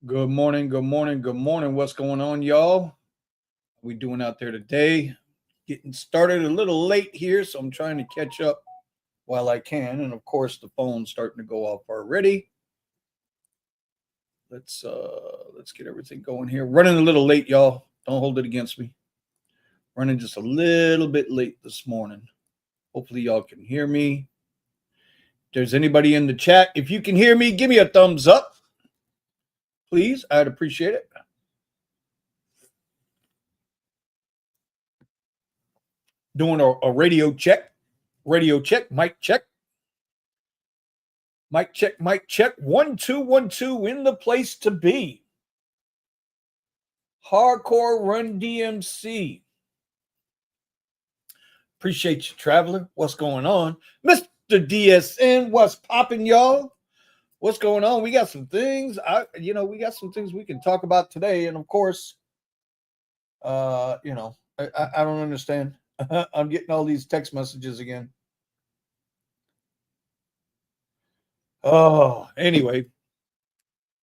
Good morning, good morning, good morning. What's going on, y'all? We doing out there today? Getting started a little late here, so I'm trying to catch up while I can. And of course, the phone's starting to go off already. Let's get everything going here. Running a little late, y'all. Don't hold it against me. Running just a little bit late this morning. Hopefully, y'all can hear me. If there's anybody in the chat, if you can hear me, give me a thumbs up, please. I'd appreciate it. Doing a radio check, mic check. Mic check. 1 2 1 2 in the place to be. Hardcore Run DMC. Appreciate you, traveler. What's going on? Mr. DSN, what's popping, y'all? What's going on? We got some things. We got some things we can talk about today. And of course, I don't understand. I'm getting all these text messages again. Oh, anyway.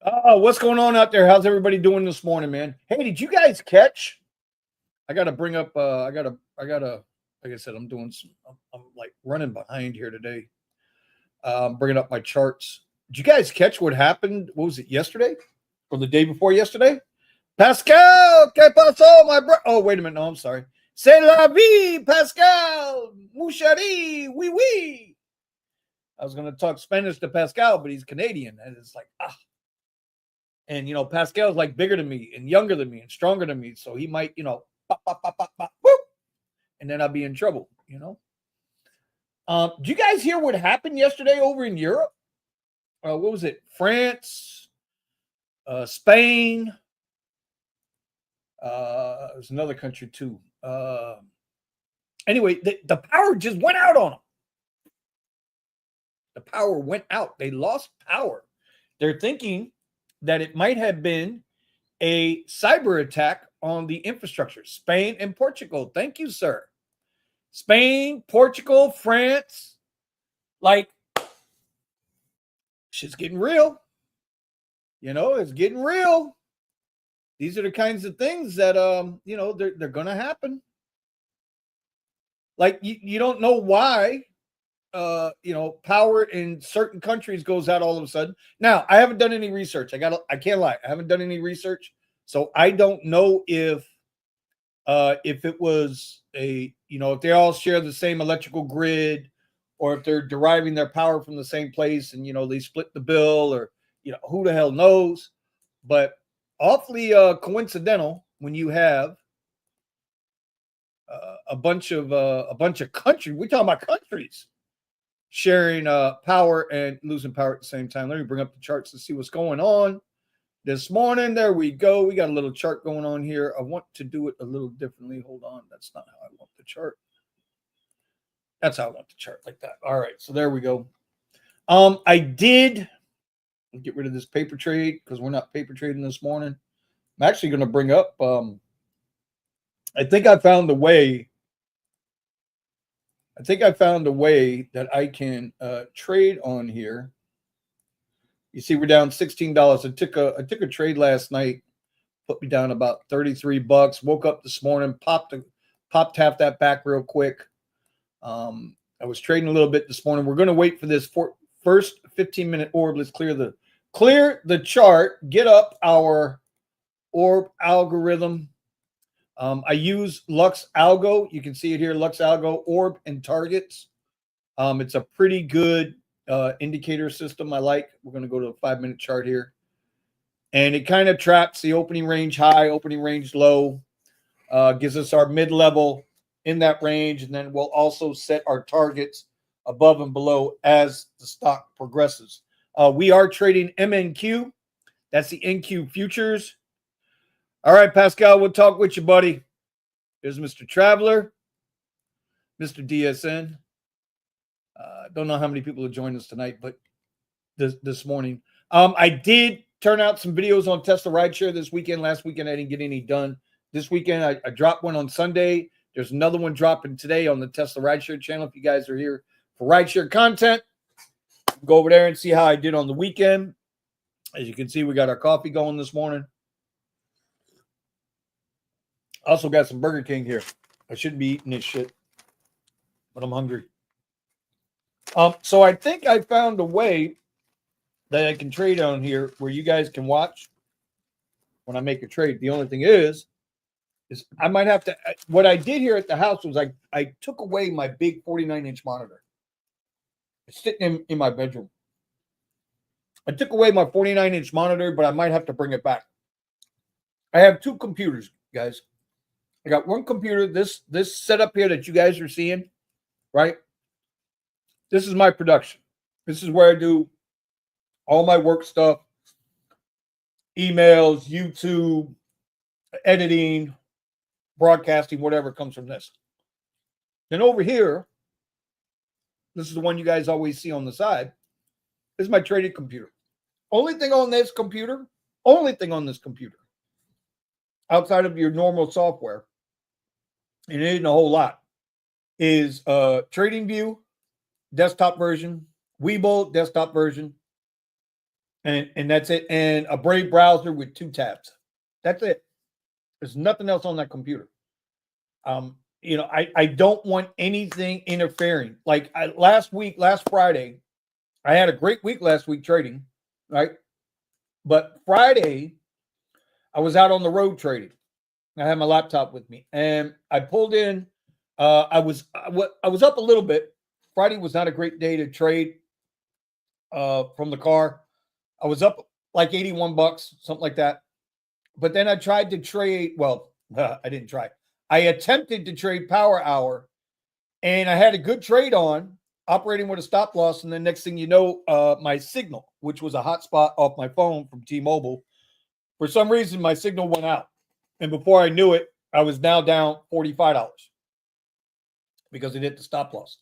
What's going on out there? How's everybody doing this morning, man? Hey, did you guys catch? I got to bring up, like I said, I'm like running behind here today. Bringing up my charts. Did you guys catch what happened? What was it, yesterday? Or the day before yesterday? Pascal, ¿qué pasó, my bro? Oh, wait a minute. No, I'm sorry. C'est la vie, Pascal. Mon chéri, oui, oui. I was going to talk Spanish to Pascal, but he's Canadian. And it's like, And, Pascal's like bigger than me and younger than me and stronger than me. So he might, pop, pop, pop, pop, pop, whoop, and then I'll be in trouble, Do you guys hear what happened yesterday over in Europe? What was it? France, Spain. There's another country too. Anyway, the power just went out on them. The power went out. They lost power. They're thinking that it might have been a cyber attack on the infrastructure. Spain and Portugal. Thank you, sir. Spain, Portugal, France. Like, shit's getting real. It's getting real. These are the kinds of things that, they're going to happen. Like, you don't know why, power in certain countries goes out all of a sudden. Now, I haven't done any research. I can't lie. I haven't done any research. So I don't know if it was if they all share the same electrical grid, or if they're deriving their power from the same place and, they split the bill, or, who the hell knows. But awfully coincidental when you have a bunch of countries. We're talking about countries sharing power and losing power at the same time. Let me bring up the charts to see what's going on this morning. There we go. We got a little chart going on here. I want to do it a little differently. Hold on. That's not how I want the chart. That's how I want the chart, like that. All right. So there we go. I did get rid of this paper trade because we're not paper trading this morning. I'm actually going to bring up, I think I found a way that I can trade on here. You see, we're down $16. I took a trade last night, put me down about $33. Woke up this morning, popped half that back real quick. I was trading a little bit this morning. We're going to wait for this first 15-minute orb. Let's clear the chart. Get up our orb algorithm. I use Lux Algo. You can see it here, Lux Algo, orb and targets. It's a pretty good indicator system I like. We're going to go to a 5-minute chart here. And it kind of traps the opening range high, opening range low, gives us our mid-level in that range, and then we'll also set our targets above and below as the stock progresses. We are trading MNQ. That's the NQ futures. All right, Pascal, we'll talk with you, buddy. There's Mr. Traveler, Mr. DSN. Don't know how many people have joined us tonight, but this morning. I did turn out some videos on Tesla Rideshare this weekend. Last weekend, I didn't get any done. This weekend, I dropped one on Sunday. There's another one dropping today on the Tesla Rideshare channel. If you guys are here for rideshare content, go over there and see how I did on the weekend. As you can see, we got our coffee going this morning. Also got some Burger King here. I shouldn't be eating this shit, but I'm hungry. So I think I found a way that I can trade on here where you guys can watch when I make a trade. The only thing is I might have to. What I did here at the house was I took away my big 49-inch monitor. It's sitting in my bedroom. I took away my 49-inch monitor, but I might have to bring it back. I have two computers, guys. I got one computer, this setup here that you guys are seeing, right? This is my production. This is where I do all my work stuff, emails, YouTube, editing, broadcasting, whatever comes from this. Then over here, this is the one you guys always see on the side. This is my trading computer. Only thing on this computer, outside of your normal software, and it isn't a whole lot, is TradingView, desktop version, Webull, desktop version, and that's it. And a Brave browser with 2 tabs. That's it. There's nothing else on that computer. I don't want anything interfering. Like last Friday, I had a great week last week trading, right? But Friday, I was out on the road trading. I had my laptop with me, and I pulled in. I was up a little bit. Friday was not a great day to trade from the car. I was up like $81, something like that. But then I tried to trade. Well, I didn't try. I attempted to trade Power Hour, and I had a good trade on, operating with a stop loss. And then next thing you know, my signal, which was a hotspot off my phone from T-Mobile, for some reason, my signal went out. And before I knew it, I was now down $45 because it hit the stop loss.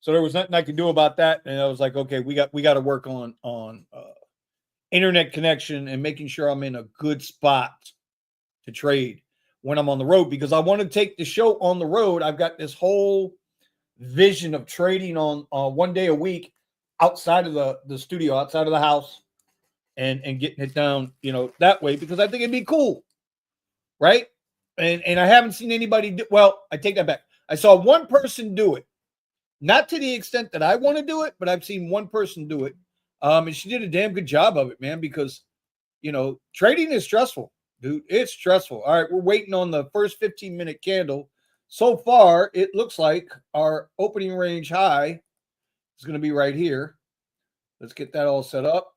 So there was nothing I could do about that. And I was like, okay, we got to work on internet connection and making sure I'm in a good spot to trade when I'm on the road, because I want to take the show on the road. I've got this whole vision of trading on 1 day a week outside of the studio, outside of the house, and getting it down, that way, because I think it'd be cool. Right. And I haven't seen anybody do. Well, I take that back. I saw one person do it, not to the extent that I want to do it, but I've seen one person do it. And she did a damn good job of it, man, because, trading is stressful, dude. It's stressful. All right. We're waiting on the first 15-minute candle. So far, it looks like our opening range high is going to be right here. Let's get that all set up.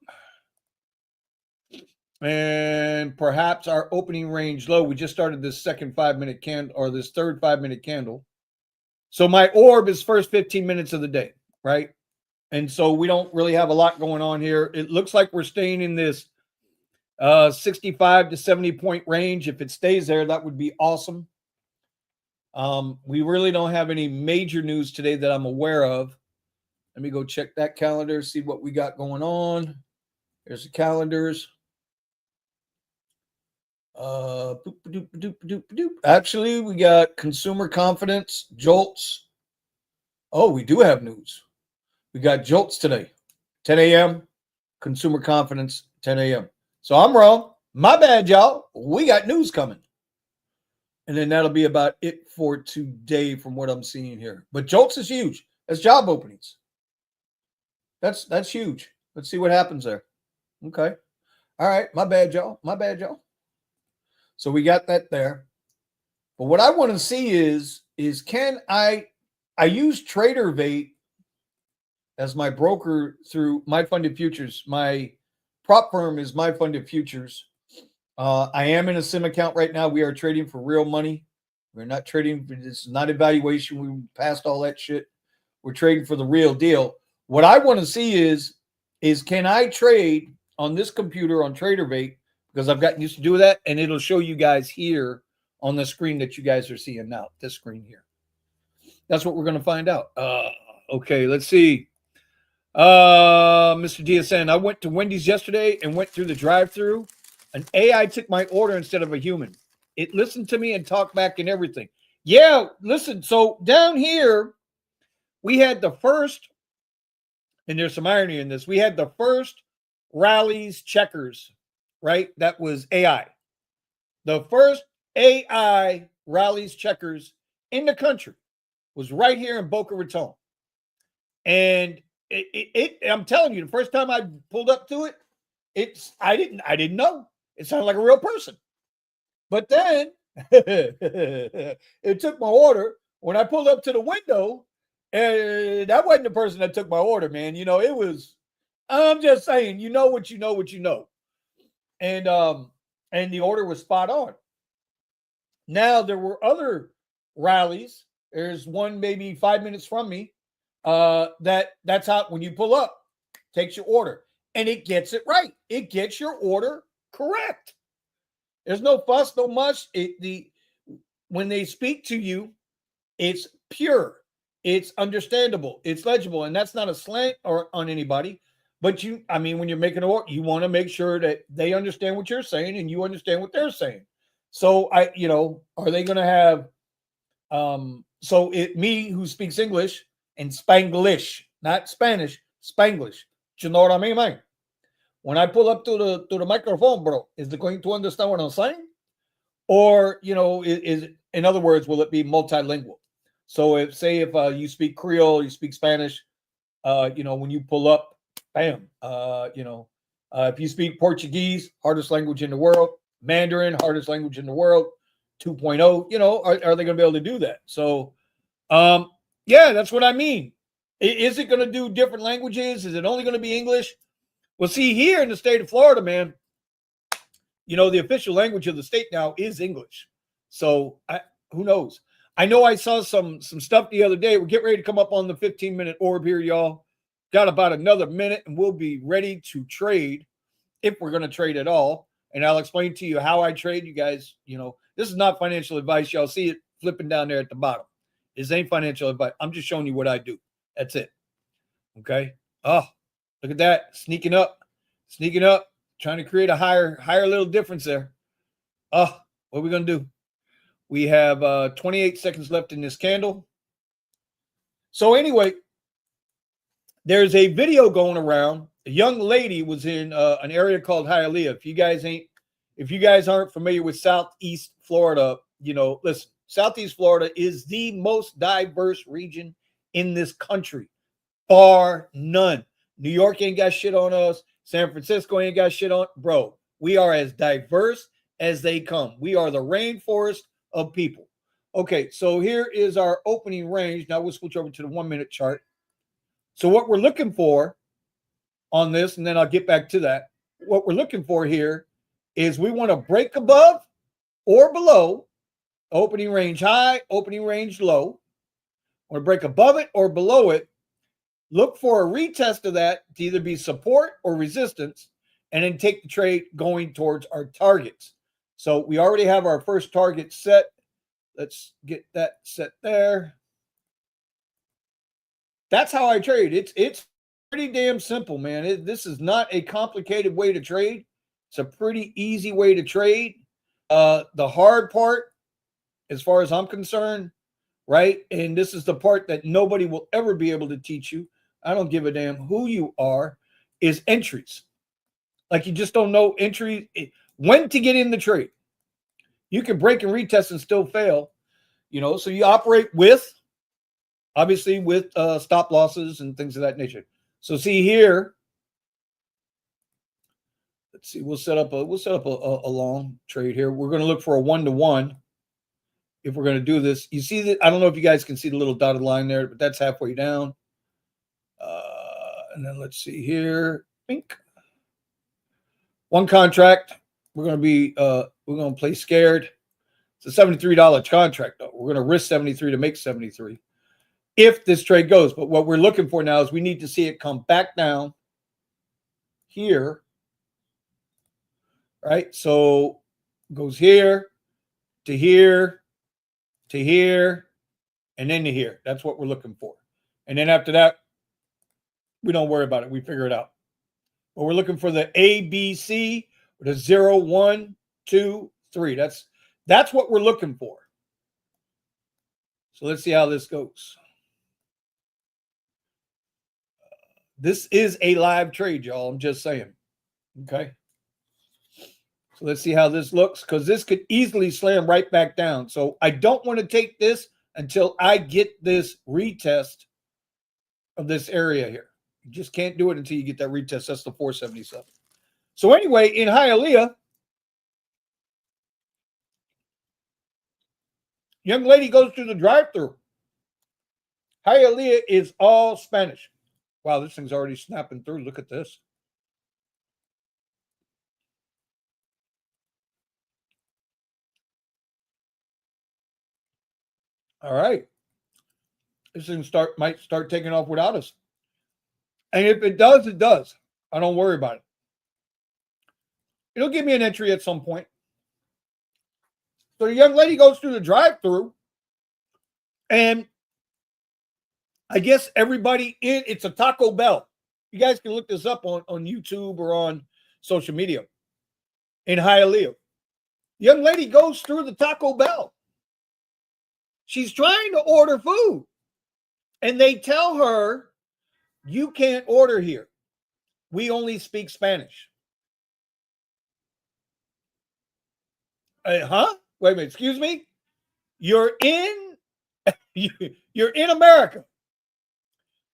And perhaps our opening range low. We just started this second 5-minute candle, or this third 5-minute candle. So my orb is first 15 minutes of the day, right? And so we don't really have a lot going on here. It looks like we're staying in this 65 to 70 point range. If it stays there, that would be awesome. We really don't have any major news today that I'm aware of. Let me go check that calendar, see what we got going on. There's the calendars. Actually, we got consumer confidence, jolts. Oh, we do have news. We got jolts today, 10 a.m. Consumer confidence, 10 a.m. So I'm wrong. My bad, y'all. We got news coming. And then that'll be about it for today from what I'm seeing here. But jolts is huge. That's job openings. That's huge. Let's see what happens there. Okay. All right. My bad, y'all. So we got that there. But what I want to see is can I use TraderVate as my broker through My Funded Futures. My prop firm is My Funded Futures. I am in a sim account right now. We are trading for real money. We're not trading. This is not evaluation. We passed all that shit. We're trading for the real deal. What I want to see is can I trade on this computer on TraderVate, because I've gotten used to do that, and it'll show you guys here on the screen that you guys are seeing now, this screen here. That's what we're going to find out. Okay, let's see. Mr. DSN, I went to Wendy's yesterday and went through the drive-thru. An AI took my order instead of a human. It listened to me and talked back and everything. Yeah, listen, so down here, we had the first, and there's some irony in this, we had the first rallies checkers, right? That was AI. The first AI rallies checkers in the country was right here in Boca Raton. And I'm telling you, the first time I pulled up to it, I didn't know. It sounded like a real person. But then it took my order. When I pulled up to the window, and that wasn't the person that took my order, man. You know, it was, I'm just saying, you know what you know, what you know. And the order was spot on. Now there were other rallies. There's one maybe 5 minutes from me. That's how when you pull up, takes your order. And it gets it right. It gets your order correct. There's no fuss, no muss. When they speak to you, it's pure, it's understandable, it's legible, and that's not a slant or on anybody. But when you're making an order, you want to make sure that they understand what you're saying and you understand what they're saying. So are they going to have? Me who speaks English and Spanglish, not Spanish, Spanglish. Do you know what I mean, man? When I pull up to the microphone, bro, is it going to understand what I'm saying? Or, is in other words, will it be multilingual? So if you speak Creole, you speak Spanish, when you pull up, bam, if you speak Portuguese, hardest language in the world, Mandarin, hardest language in the world, 2.0, are they going to be able to do that? So, yeah, that's what I mean. Is it going to do different languages? Is it only going to be English? Well, see, here in the state of Florida, man, the official language of the state now is English. So who knows? I know I saw some stuff the other day. We're getting ready to come up on the 15-minute orb here, y'all. Got about another minute, and we'll be ready to trade if we're going to trade at all. And I'll explain to you how I trade. You guys, this is not financial advice. Y'all see it flipping down there at the bottom. This ain't financial advice. I'm just showing you what I do. That's it. Okay. Oh, look at that. Sneaking up, trying to create a higher little difference there. Oh, what are we going to do? We have 28 seconds left in this candle. So anyway, there's a video going around. A young lady was in an area called Hialeah. If you guys aren't familiar with Southeast Florida, listen, Southeast Florida is the most diverse region in this country, bar none. New York ain't got shit on us. San Francisco ain't got shit on, bro. We are as diverse as they come. We are the rainforest of people. Okay, so here is our opening range. Now we'll switch over to the 1 minute chart. So what we're looking for on this, and then I'll get back to that. What we're looking for here is we want to break above or below opening range high, opening range low. Want to break above it or below it. Look for a retest of that to either be support or resistance, and then take the trade going towards our targets. So we already have our first target set. Let's get that set there. That's how I trade. It's pretty damn simple, man. This is not a complicated way to trade. It's a pretty easy way to trade. The hard part, as far as I'm concerned, right? And this is the part that nobody will ever be able to teach you. I don't give a damn who you are, is entries. Like you just don't know entry, when to get in the trade. You can break and retest and still fail, so you operate obviously with stop losses and things of that nature. So see here, let's see, we'll set up a long trade here. We're going to look for a 1-to-1 if we're going to do this. You see that? I don't know if you guys can see the little dotted line there, but that's halfway down. And then let's see here. Pink. One contract. We're going to play scared. It's a $73 contract, though. We're going to risk 73 to make 73 if this trade goes. But what we're looking for now is we need to see it come back down here. Right? So it goes here to here to here and then to here. That's what we're looking for. And then after that, we don't worry about it. We figure it out. But we're looking for the ABC, the 0, 1, 2, 3. That's what we're looking for. So let's see how this goes. This is a live trade, y'all. I'm just saying. Okay. So let's see how this looks, because this could easily slam right back down. So I don't want to take this until I get this retest of this area here. You just can't do it until you get that retest. That's the 477. So anyway, in Hialeah, young lady goes through the drive-thru. Hialeah is all Spanish. Wow, this thing's already snapping through. Look at this. All right. This thing might start taking off without us. And if it does, it does. I don't worry about it. It'll give me an entry at some point. So the young lady goes through the drive-thru, and I guess everybody it's a Taco Bell. You guys can look this up on YouTube or on social media. In Hialeah, young lady goes through the Taco Bell. She's trying to order food, and they tell her, you can't order here. We only speak Spanish. Huh? Wait a minute. Excuse me? You're in America,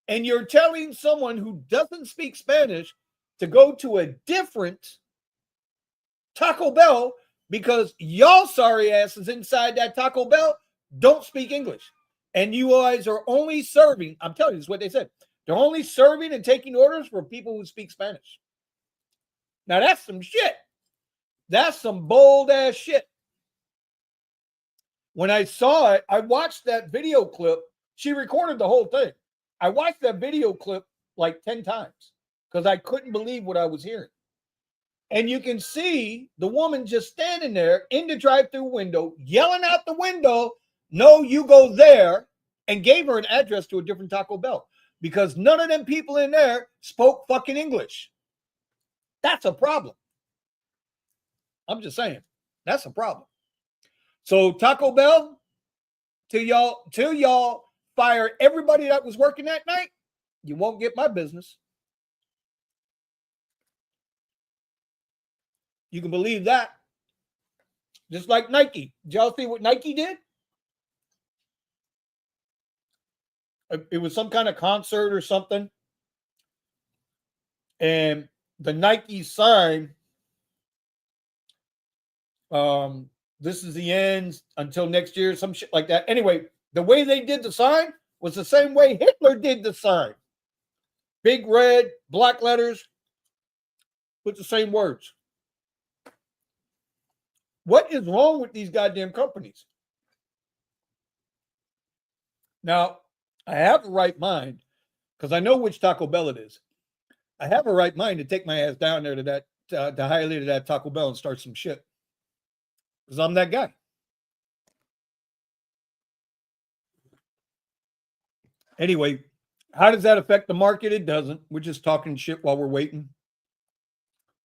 and you're telling someone who doesn't speak Spanish to go to a different Taco Bell because y'all sorry asses inside that Taco Bell don't speak English. And you guys are only serving, I'm telling you, this is what they said. They're only serving and taking orders for people who speak Spanish. Now that's some shit. That's some bold ass shit. When I saw it, I watched that video clip. She recorded the whole thing. I watched that video clip like 10 times because I couldn't believe what I was hearing. And you can see the woman just standing there in the drive-thru window, yelling out the window, no, you go there, and gave her an address to a different Taco Bell because none of them people in there spoke fucking English. That's a problem. I'm just saying, that's a problem. So Taco Bell, till y'all fire everybody that was working that night, you won't get my business. You can believe that. Just like Nike. Did y'all see what Nike did? It was some kind of concert or something. And the Nike sign, this is the end until next year, some shit like that. Anyway, the way they did the sign was the same way Hitler did the sign. Big red, black letters, with the same words. What is wrong with these goddamn companies? Now, I have a right mind, because I know which Taco Bell it is. I have a right mind to take my ass down there to that, to Hialeah to that Taco Bell and start some shit. Because I'm that guy. Anyway, how does that affect the market? It doesn't. We're just talking shit while we're waiting.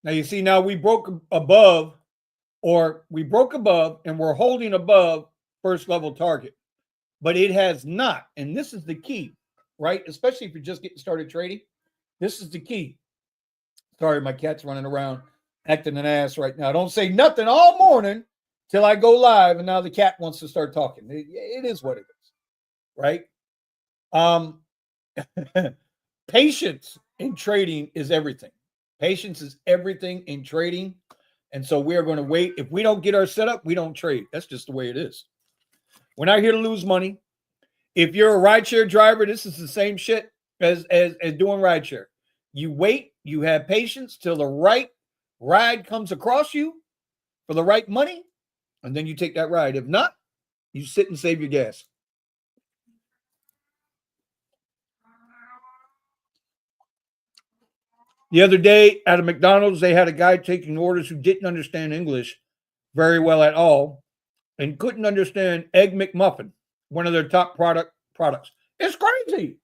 Now, you see, now we broke above, and we're holding above first level target. But it has not. And this is the key, right? Especially if you're just getting started trading. This is the key. Sorry, my cat's running around acting an ass right now. Don't say nothing all morning till I go live, and now the cat wants to start talking. It is what it is, right? Patience in trading is everything. Patience is everything in trading. And so we're going to wait. If we don't get our setup, we don't trade. That's just the way it is. We're not here to lose money. If you're a rideshare driver, this is the same shit as doing rideshare. You wait, you have patience till the right ride comes across you for the right money, and then you take that ride. If not, you sit and save your gas. The other day at a McDonald's, they had a guy taking orders who didn't understand English very well at all and couldn't understand Egg McMuffin, one of their top products. It's crazy.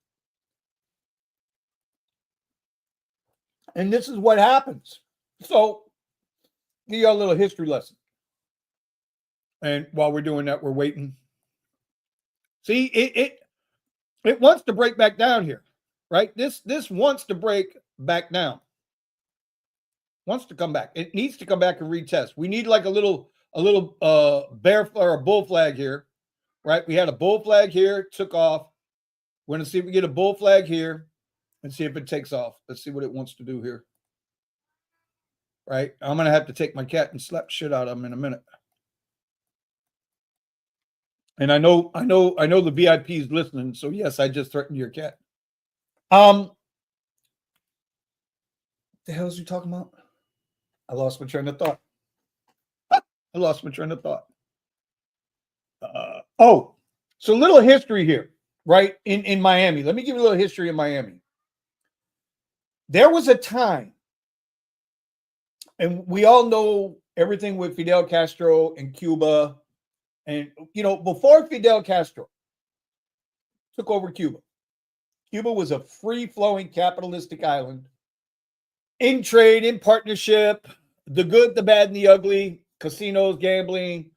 And this is what happens. So, give you a little history lesson. And while we're doing that, we're waiting. See, it wants to break back down here, right? This wants to break back down. Wants to come back. It needs to come back and retest. We need like a little bear or a bull flag here, right? We had a bull flag here, took off. We're going to see if we get a bull flag here and see if it takes off. Let's see what it wants to do here. Right? I'm going to have to take my cat and slap shit out of him in a minute. And I know the VIP is listening. So yes, I just threatened your cat. The hell is he talking about? I lost my train of thought. So a little history here, right? In Miami. Let me give you a little history in Miami. There was a time, and we all know everything with Fidel Castro and Cuba. And, before Fidel Castro took over Cuba, Cuba was a free-flowing capitalistic island in trade, in partnership, the good, the bad, and the ugly, casinos, gambling,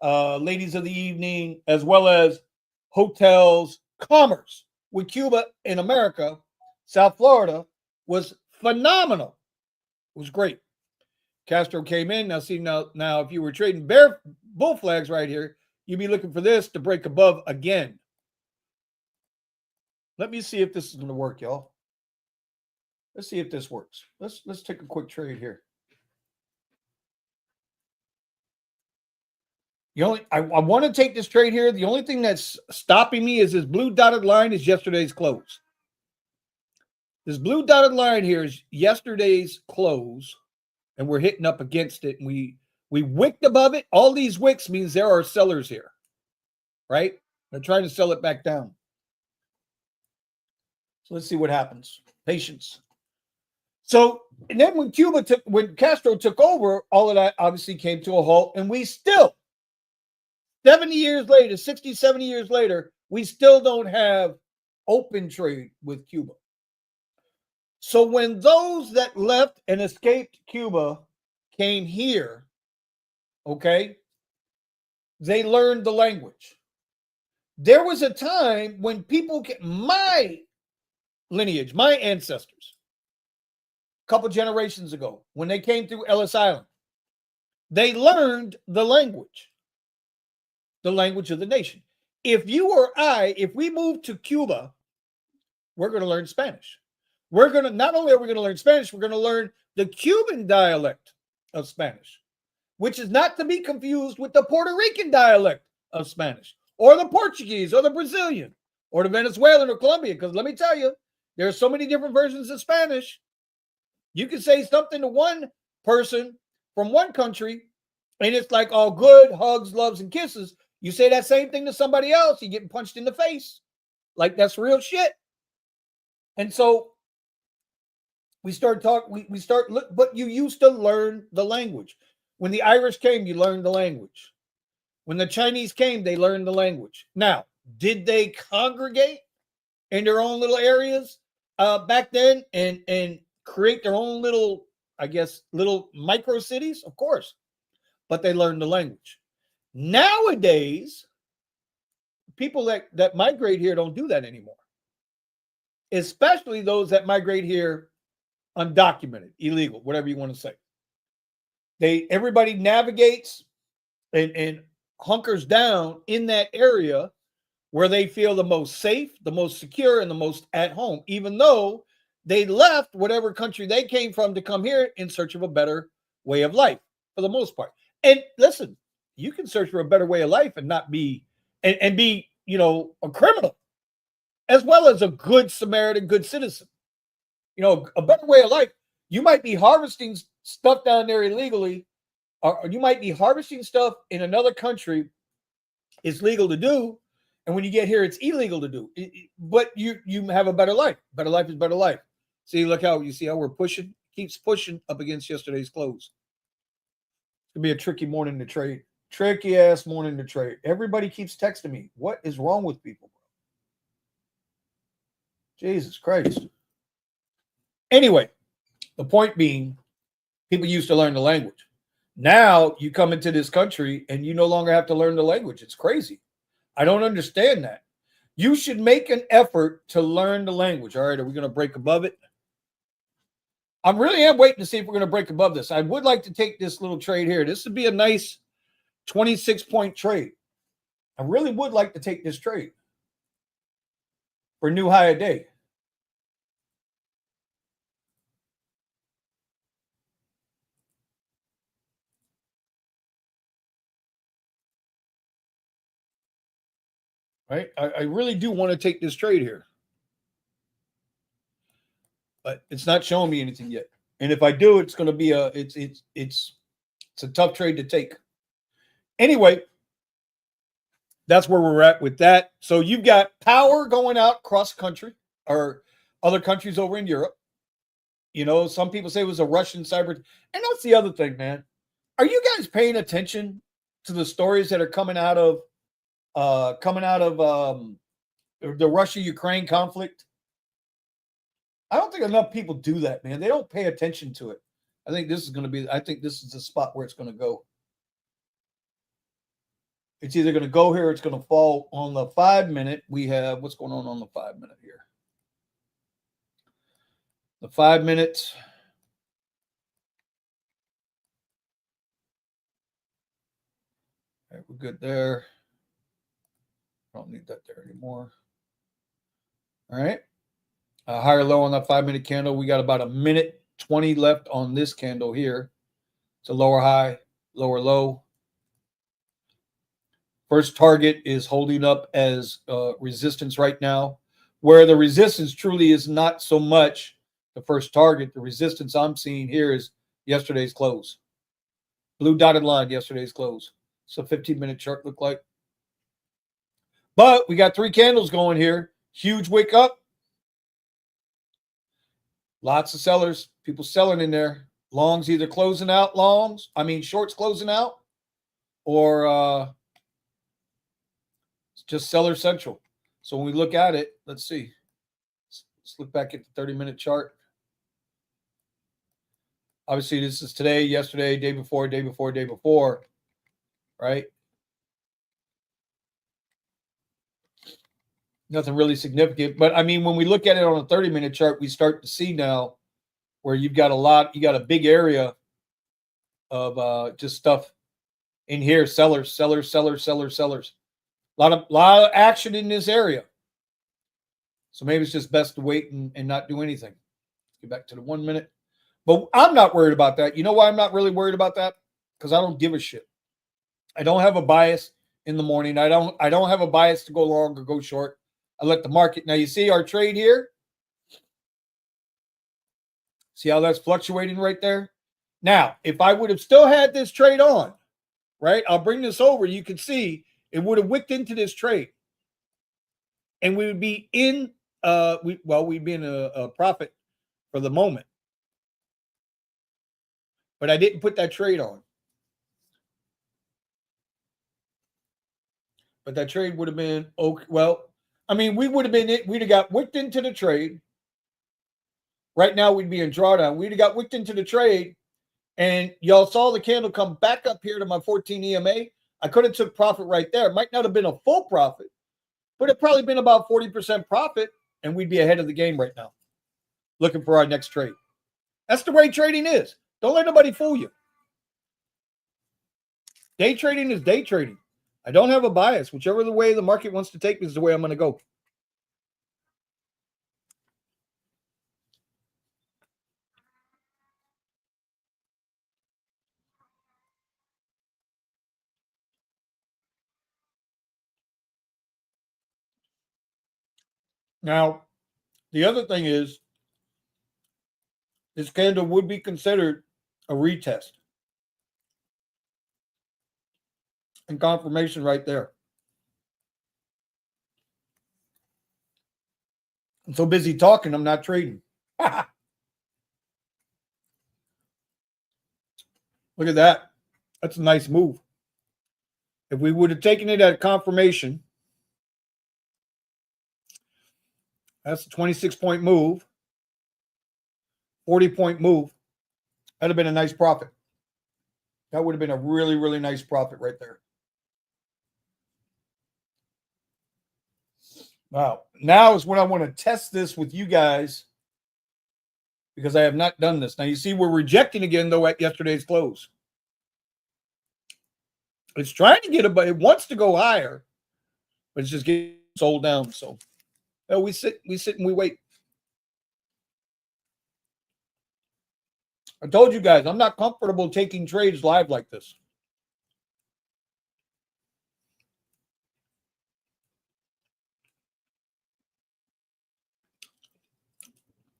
ladies of the evening, as well as hotels, commerce with Cuba in America, South Florida, was phenomenal. It was great. Castro came in. Now, if you were trading bull flags right here, you'd be looking for this to break above again. Let me see if this is going to work, y'all. Let's see if this works. Let's take a quick trade here. I want to take this trade here. The only thing that's stopping me is this blue dotted line is yesterday's close. This blue dotted line here is yesterday's close, and we're hitting up against it. And we wicked above it. All these wicks means there are sellers here, right? They're trying to sell it back down. So let's see what happens. Patience. So, and then when Castro took over, all of that obviously came to a halt, and we still, 70 years later, 60, 70 years later, we still don't have open trade with Cuba. So when those that left and escaped Cuba came here, okay, they learned the language. There was a time when people, my lineage, my ancestors, a couple generations ago, when they came through Ellis Island, they learned the language of the nation. If you or I, if we move to Cuba, we're going to learn Spanish. Not only are we going to learn Spanish, we're going to learn the Cuban dialect of Spanish, which is not to be confused with the Puerto Rican dialect of Spanish, or the Portuguese, or the Brazilian, or the Venezuelan, or Colombian. Because let me tell you, there are so many different versions of Spanish. You can say something to one person from one country, and it's like all good, hugs, loves, and kisses. You say that same thing to somebody else, you're getting punched in the face. Like, that's real shit. And so we start talking, but you used to learn the language. When the Irish came, you learned the language. When the Chinese came, they learned the language. Now, did they congregate in their own little areas back then and create their own little, little micro cities? Of course. But they learned the language. Nowadays, people that migrate here don't do that anymore. Especially those that migrate here undocumented, illegal, whatever you want to say. Everybody navigates and hunkers down in that area where they feel the most safe, the most secure, and the most at home, even though they left whatever country they came from to come here in search of a better way of life, for the most part. And listen, you can search for a better way of life and not be, and be, a criminal, as well as a good Samaritan, good citizen. A better way of life. You might be harvesting stuff down there illegally, or you might be harvesting stuff in another country. It's legal to do, and when you get here, it's illegal to do. But you have a better life. Better life is better life. See, how we're pushing, keeps pushing up against yesterday's close. It's gonna be a tricky morning to trade. Tricky ass morning to trade. Everybody keeps texting me. What is wrong with people, bro? Jesus Christ. Anyway, the point being, people used to learn the language. Now you come into this country and you no longer have to learn the language. It's crazy. I don't understand that. You should make an effort to learn the language. All right, are we going to break above it? I really am waiting to see if we're going to break above this. I would like to take this little trade here. This would be a nice 26-point trade. I really would like to take this trade for a new high a day. Right? I really do want to take this trade here. But it's not showing me anything yet. And if I do, it's going to be it's a tough trade to take. Anyway, that's where we're at with that. So you've got power going out across the country or other countries over in Europe. You know, some people say it was a Russian cyber. And that's the other thing, man. Are you guys paying attention to the stories that are coming out of the Russia-Ukraine conflict? I don't think enough people do that, man. They don't pay attention to it. I think this is the spot where it's going to go. It's either going to go here or it's going to fall on the 5-minute. We have what's going on the 5-minute here. The 5 minutes. All right, we're good there. I don't need that there anymore. All right. Higher low on that 5-minute candle. We got about a minute 20 left on this candle here. It's a lower high, lower low. First target is holding up as resistance right now, where the resistance truly is not so much the first target. The resistance I'm seeing here is yesterday's close. Blue dotted line, yesterday's close. So 15-minute chart look like. But we got 3 candles going here. Huge wick up. Lots of sellers, people selling in there. Longs either closing out shorts closing out, or it's just seller central. So when we look at it, let's see. Let's look back at the 30-minute chart. Obviously, this is today, yesterday, day before, right? Nothing really significant. But, I mean, when we look at it on a 30-minute chart, we start to see now where you got a big area of just stuff in here. Sellers. A lot of action in this area. So maybe it's just best to wait and not do anything. Let's get back to the 1 minute. But I'm not worried about that. You know why I'm not really worried about that? Because I don't give a shit. I don't have a bias in the morning. I don't have a bias to go long or go short. I let the market. Now you see our trade here. See how that's fluctuating right there? Now, if I would have still had this trade on, right? I'll bring this over. You can see it would have wicked into this trade. And we would be in we'd be in a profit for the moment. But I didn't put that trade on. But that trade would have been okay. Well, I mean, we'd have got wicked into the trade. Right now, we'd be in drawdown. We'd have got wicked into the trade, and y'all saw the candle come back up here to my 14 EMA. I could have took profit right there. It might not have been a full profit, but it probably been about 40% profit, and we'd be ahead of the game right now, looking for our next trade. That's the way trading is. Don't let nobody fool you. Day trading is day trading. I don't have a bias. Whichever the way the market wants to take me is the way I'm going to go. Now, the other thing is, this candle would be considered a retest. And confirmation right there. I'm so busy talking, I'm not trading. Look at that. That's a nice move. If we would have taken it at confirmation, that's a 26-point move, 40-point move. That'd have been a nice profit. That would have been a really, really nice profit right there. Wow. Now is when I want to test this with you guys, because I have not done this. Now you see we're rejecting again though at yesterday's close. It's trying to get it, but it wants to go higher, but it's just getting sold down. So we sit and we wait. I told you guys I'm not comfortable taking trades live like this.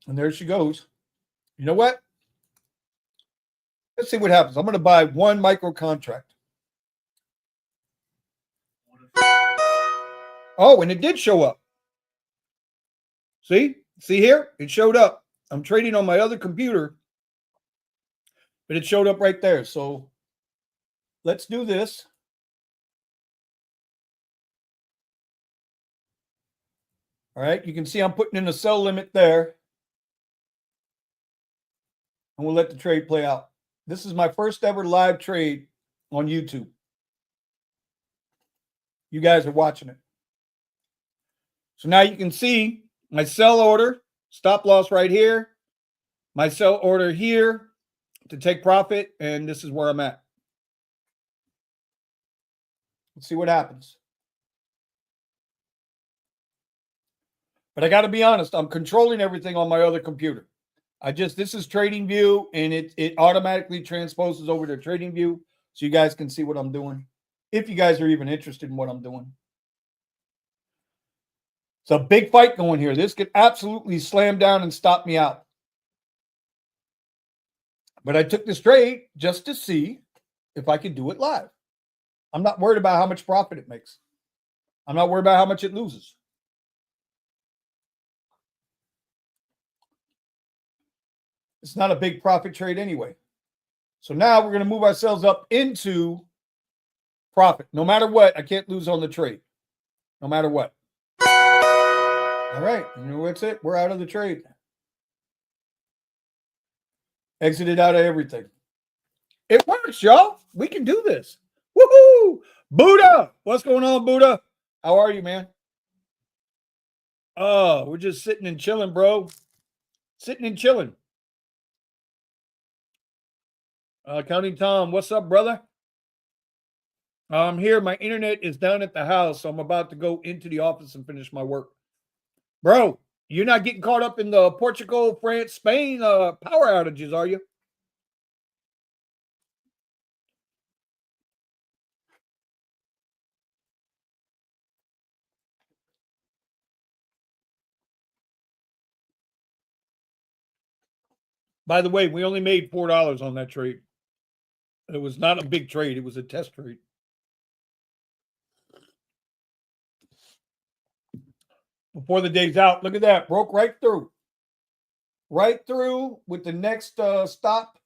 And there she goes. You know what? Let's see what happens. I'm going to buy one micro contract. Oh, and it did show up. See here? It showed up. I'm trading on my other computer, but it showed up right there. So let's do this. All right. You can see I'm putting in a sell limit there. And we'll let the trade play out. This is my first ever live trade on YouTube. You guys are watching it. So now you can see my sell order, stop loss right here, my sell order here to take profit, and this is where I'm at. Let's see what happens. But I got to be honest, I'm controlling everything on my other computer. This is Trading View, and it automatically transposes over to Trading View so you guys can see what I'm doing, if you guys are even interested in what I'm doing. It's a big fight going here. This could absolutely slam down and stop me out. But I took this trade just to see if I could do it live. I'm not worried about how much profit it makes. I'm not worried about how much it loses. It's not a big profit trade anyway. So now we're going to move ourselves up into profit. No matter what, I can't lose on the trade. No matter what. All right. You know what's it? We're out of the trade. Exited out of everything. It works, y'all. We can do this. Woohoo! Buddha! What's going on, Buddha? How are you, man? Oh, we're just sitting and chilling, bro. Sitting and chilling. Counting Tom, what's up, brother? I'm here. My internet is down at the house, so I'm about to go into the office and finish my work. Bro, you're not getting caught up in the Portugal, France, Spain power outages, are you? By the way, we only made $4 on that trade. It was not a big trade. It was a test trade. Before the day's out, look at that. Broke right through. Right through with the next stop.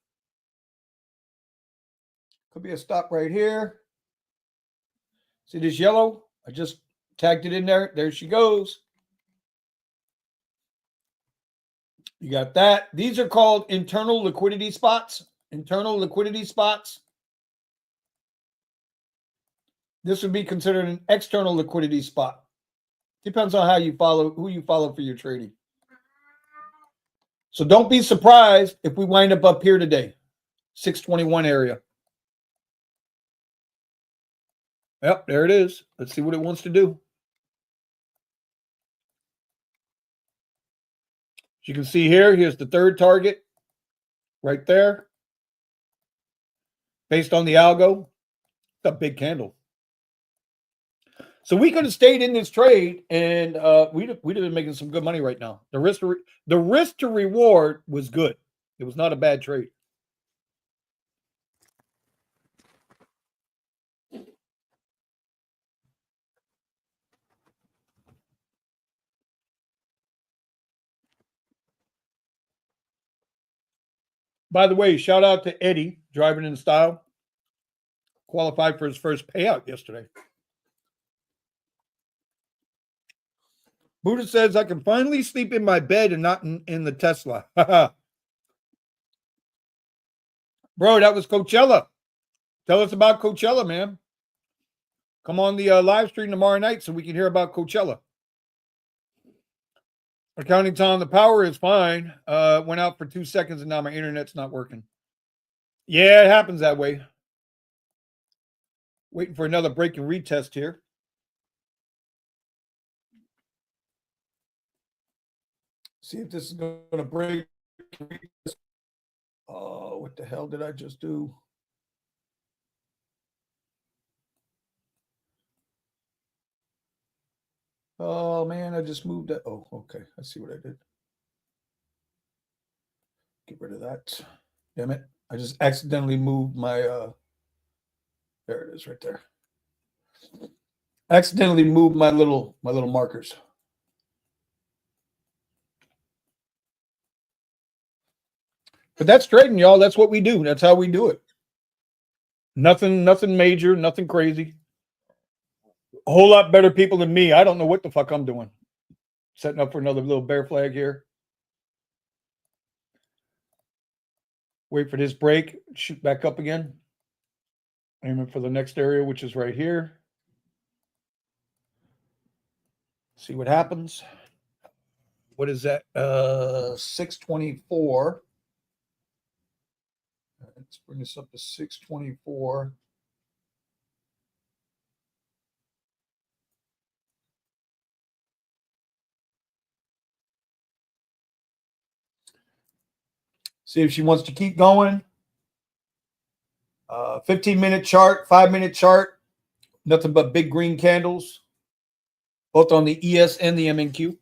Could be a stop right here. See this yellow? I just tagged it in there. There she goes. You got that. These are called internal liquidity spots. Internal liquidity spots. This would be considered an external liquidity spot. Depends on how you follow, who you follow for your trading. So don't be surprised if we wind up here today. 621 area. Yep, there it is. Let's see what it wants to do. As you can see here, here's the third target right there. Based on the algo, it's a big candle. So we could have stayed in this trade, and we'd have been making some good money right now. The risk to reward was good. It was not a bad trade. By the way, shout out to Eddie, driving in style. Qualified for his first payout yesterday. Buddha says, I can finally sleep in my bed and not in the Tesla. Bro, that was Coachella. Tell us about Coachella, man. Come on the live stream tomorrow night so we can hear about Coachella. Accounting time, the power is fine. Went out for 2 seconds and now my internet's not working. Yeah, it happens that way. Waiting for another break and retest here. See if this is going to break. Oh, what the hell did I just do? Oh, man, I just moved that. Oh, okay. I see what I did. Get rid of that. Damn it. I just accidentally moved my, there it is right there. Accidentally moved my little markers. But that's trading, y'all. That's what we do. That's how we do it. Nothing major, nothing crazy. A whole lot better people than me. I don't know what the fuck I'm doing. Setting up for another little bear flag here. Wait for this break. Shoot back up again. Aiming for the next area, which is right here. See what happens. What is that? 624. Let's bring this up to 624. See if she wants to keep going. 15-minute chart, 5-minute chart. Nothing but big green candles, both on the ES and the MNQ.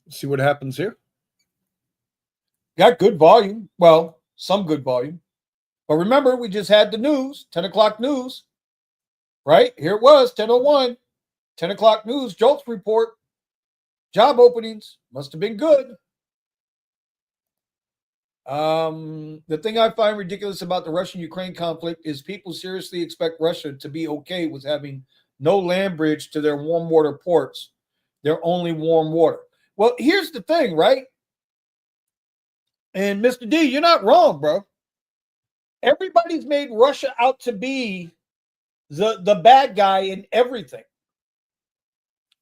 See what happens here. Got good volume. Well, some good volume. But remember, we just had the news, 10 o'clock news, right? Here it was, 10:01, 10 o'clock news, JOLTS report, job openings, must have been good. The thing I find ridiculous about the Russian-Ukraine conflict is people seriously expect Russia to be okay with having no land bridge to their warm water ports, their only warm water. Well, here's the thing, right? And Mr. D, you're not wrong, bro. Everybody's made Russia out to be the bad guy in everything.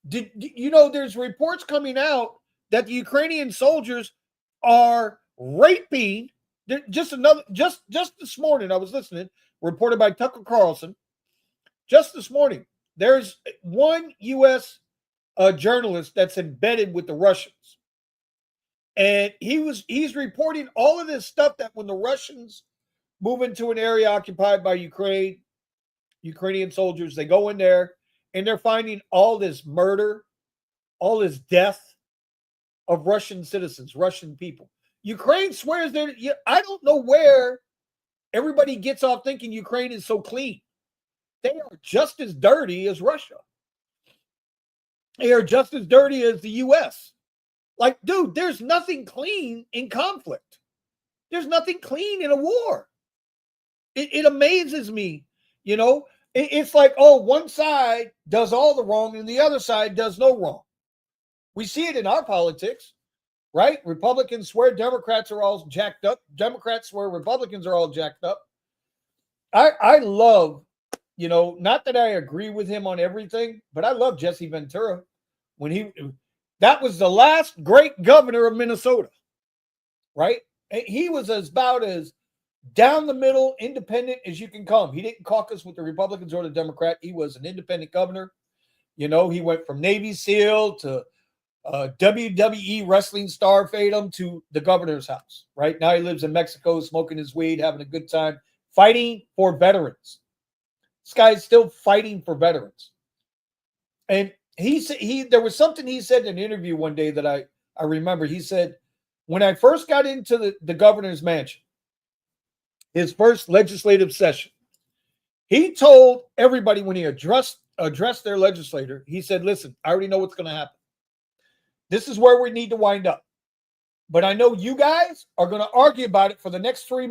Did you know there's reports coming out that the Ukrainian soldiers are raping just this morning I was listening, reported by Tucker Carlson. Just this morning, there's one U.S. Journalist that's embedded with the Russians, and he's reporting all of this stuff that when the Russians move into an area occupied by Ukrainian soldiers, they go in there and they're finding all this murder, all this death of Russian citizens, Russian people. Ukraine swears that I don't know where everybody gets off thinking Ukraine is so clean. They are just as dirty as Russia. They are just as dirty as the U.S. Like, dude, there's nothing clean in conflict. There's nothing clean in a war. It amazes me, you know. It's like, oh, one side does all the wrong and the other side does no wrong. We see it in our politics, right? Republicans swear Democrats are all jacked up. Democrats swear Republicans are all jacked up. I love, you know, not that I agree with him on everything, but I love Jesse Ventura. That was the last great governor of Minnesota, right? He was about as down the middle, independent as you can come. He didn't caucus with the Republicans or the Democrat. He was an independent governor. You know, he went from Navy SEAL to WWE wrestling star Fatum to the governor's house. Right now, he lives in Mexico, smoking his weed, having a good time, fighting for veterans. This guy is still fighting for veterans. And there was something he said in an interview one day that I remember. He said, when I first got into the governor's mansion, his first legislative session, he told everybody when he addressed their legislator, he said, listen, I already know what's going to happen. This is where we need to wind up. But I know you guys are going to argue about it for the next 4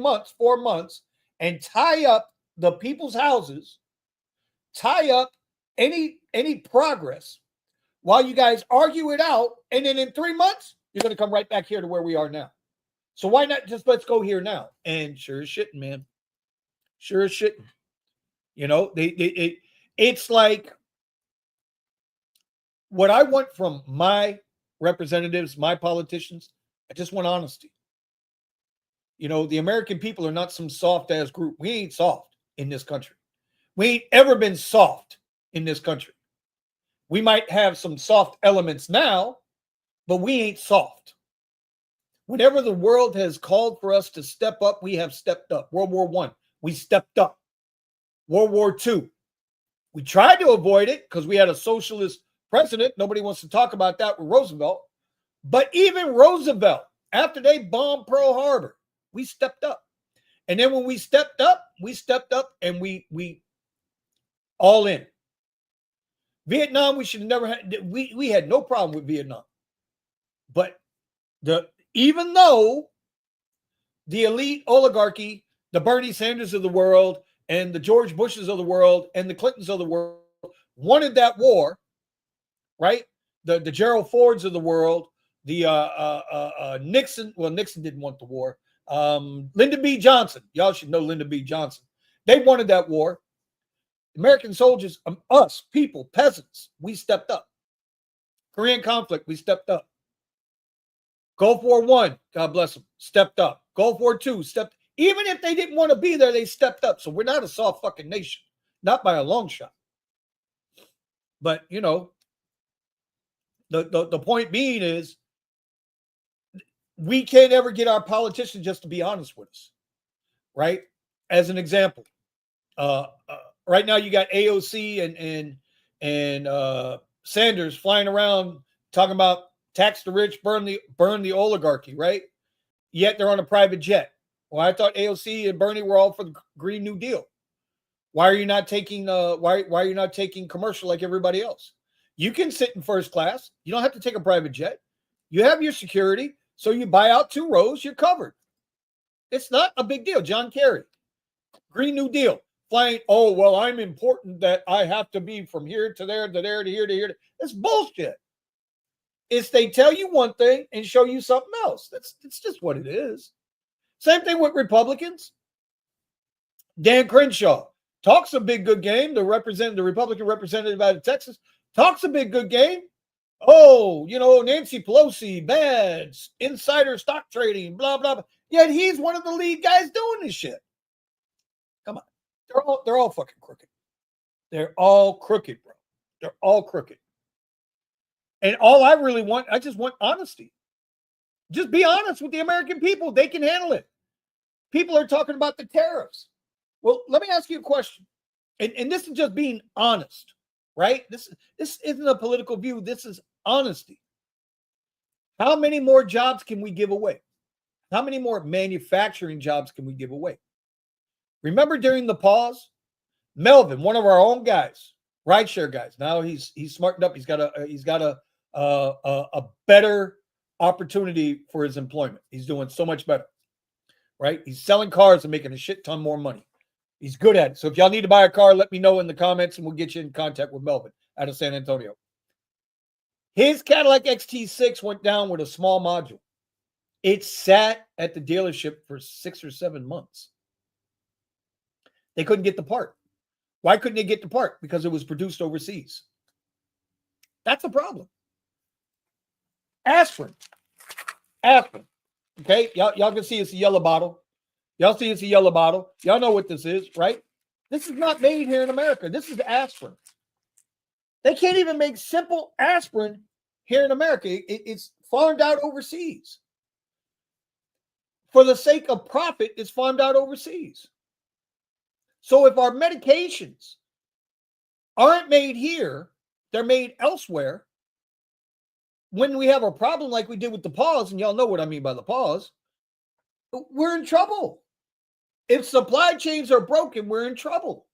months, and tie up the people's houses, tie up any progress while you guys argue it out. And then in 3 months, you're going to come right back here to where we are now. So why not just let's go here now? And sure as shitting, man. Sure as shitting. You know, it's like What I want from my representatives, my politicians, I just want honesty. You know, the American people are not some soft ass group. We ain't soft in this country. We ain't ever been soft in this country. We might have some soft elements now, but we ain't soft. Whenever the world has called for us to step up, we have stepped up. World War I, we stepped up. World War II, we tried to avoid it because we had a socialist president. Nobody wants to talk about that with Roosevelt. But even Roosevelt, after they bombed Pearl Harbor, we stepped up. And then when we stepped up and we all in. Vietnam, we should have never had, we had no problem with Vietnam. But even though the elite oligarchy, the Bernie Sanders of the world, and the George Bushes of the world, and the Clintons of the world wanted that war, right? The Gerald Fords of the world, the Nixon, well, Nixon didn't want the war. Lyndon B. Johnson, y'all should know Lyndon B. Johnson. They wanted that war. American soldiers, us, people, peasants, we stepped up. Korean conflict, we stepped up. Gulf War I, God bless them, stepped up. Gulf War II, stepped. Even if they didn't want to be there, they stepped up. So we're not a soft fucking nation. Not by a long shot. But, you know, the point being is we can't ever get our politicians just to be honest with us, right? As an example, right now you got AOC and Sanders flying around talking about tax the rich, burn the oligarchy, right? Yet they're on a private jet. Well, I thought AOC and Bernie were all for the Green New Deal. Why are you not taking why are you not taking commercial like everybody else? You can sit in first class. You don't have to take a private jet. You have your security, so you buy out 2 rows, you're covered. It's not a big deal. John Kerry, Green New Deal, flying, oh, well, I'm important that I have to be from here to there to there to here to here. It's bullshit. It's they tell you one thing and show you something else. It's just what it is. Same thing with Republicans. Dan Crenshaw talks a big good game. The Republican representative out of Texas talks a big good game. Oh, you know, Nancy Pelosi, bad, insider stock trading, blah, blah, blah. Yet he's one of the lead guys doing this shit. Come on. They're all fucking crooked. They're all crooked, bro. They're all crooked. And all I really want, I just want honesty. Just be honest with the American people. They can handle it. People are talking about the tariffs. Well, let me ask you a question. And this is just being honest, right? This isn't a political view. This is honesty. How many more jobs can we give away? How many more manufacturing jobs can we give away? Remember during the pause, Melvin, one of our own guys, rideshare guys. Now he's smartened up. He's got a better opportunity for his employment. He's doing so much better, right? He's selling cars and making a shit ton more money. He's good at it. So if y'all need to buy a car, let me know in the comments and we'll get you in contact with Melvin out of San Antonio. His Cadillac XT6 went down with a small module. It sat at the dealership for 6 or 7 months. They couldn't get the part. Why couldn't they get the part? Because it was produced overseas. That's a problem. Aspirin. Okay, y'all can see it's a yellow bottle. Y'all see it's a yellow bottle. Y'all know what this is, right? This is not made here in America. This is aspirin. They can't even make simple aspirin here in America. It's farmed out overseas. For the sake of profit, it's farmed out overseas. So if our medications aren't made here, they're made elsewhere. When we have a problem like we did with the pause, and y'all know what I mean by the pause, we're in trouble. If supply chains are broken, we're in trouble.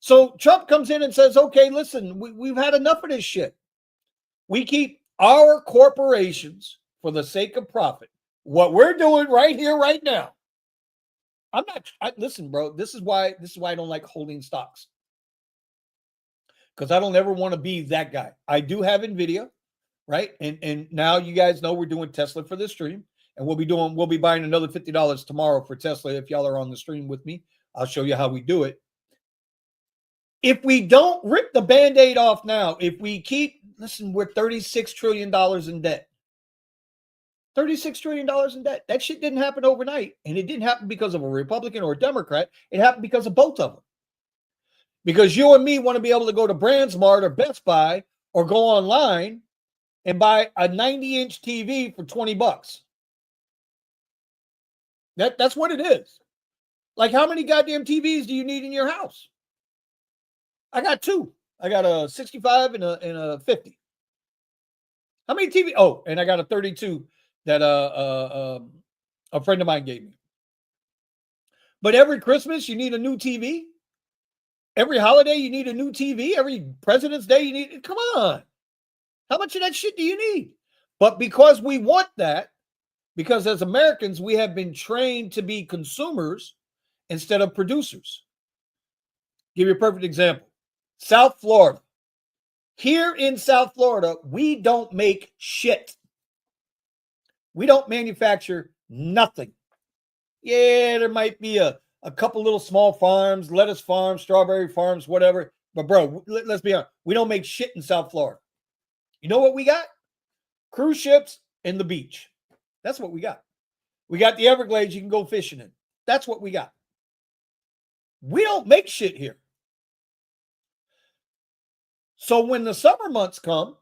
So Trump comes in and says, okay, listen, we've had enough of this shit. We keep our corporations for the sake of profit. What we're doing right here, right now. Listen, bro, this is why I don't like holding stocks. Because I don't ever want to be that guy. I do have NVIDIA, right? And now you guys know we're doing Tesla for this stream. And we'll be buying another $50 tomorrow for Tesla. If y'all are on the stream with me, I'll show you how we do it. If we don't rip the Band-Aid off now, if we keep, listen, we're $36 trillion in debt. $36 trillion in debt. That shit didn't happen overnight. And it didn't happen because of a Republican or a Democrat. It happened because of both of them. Because you and me want to be able to go to BrandsMart or Best Buy or go online and buy a 90-inch TV for $20. That's what it is. Like, how many goddamn TVs do you need in your house? I got two. I got a 65 and a 50. How many TV? Oh, and I got a 32 that a friend of mine gave me. But every Christmas you need a new TV. Every holiday you need a new TV. Every President's Day you need. Come on, how much of that shit do you need? But because we want that, because as Americans we have been trained to be consumers instead of producers. Give you a perfect example. South Florida. Here in South Florida, we don't make shit. We don't manufacture nothing. Yeah, there might be a couple little small farms, lettuce farms, strawberry farms, whatever. But bro, let's be honest. We don't make shit in South Florida. You know what we got? Cruise ships and the beach. That's what we got. We got the Everglades you can go fishing in. That's what we got. We don't make shit here. So when the summer months come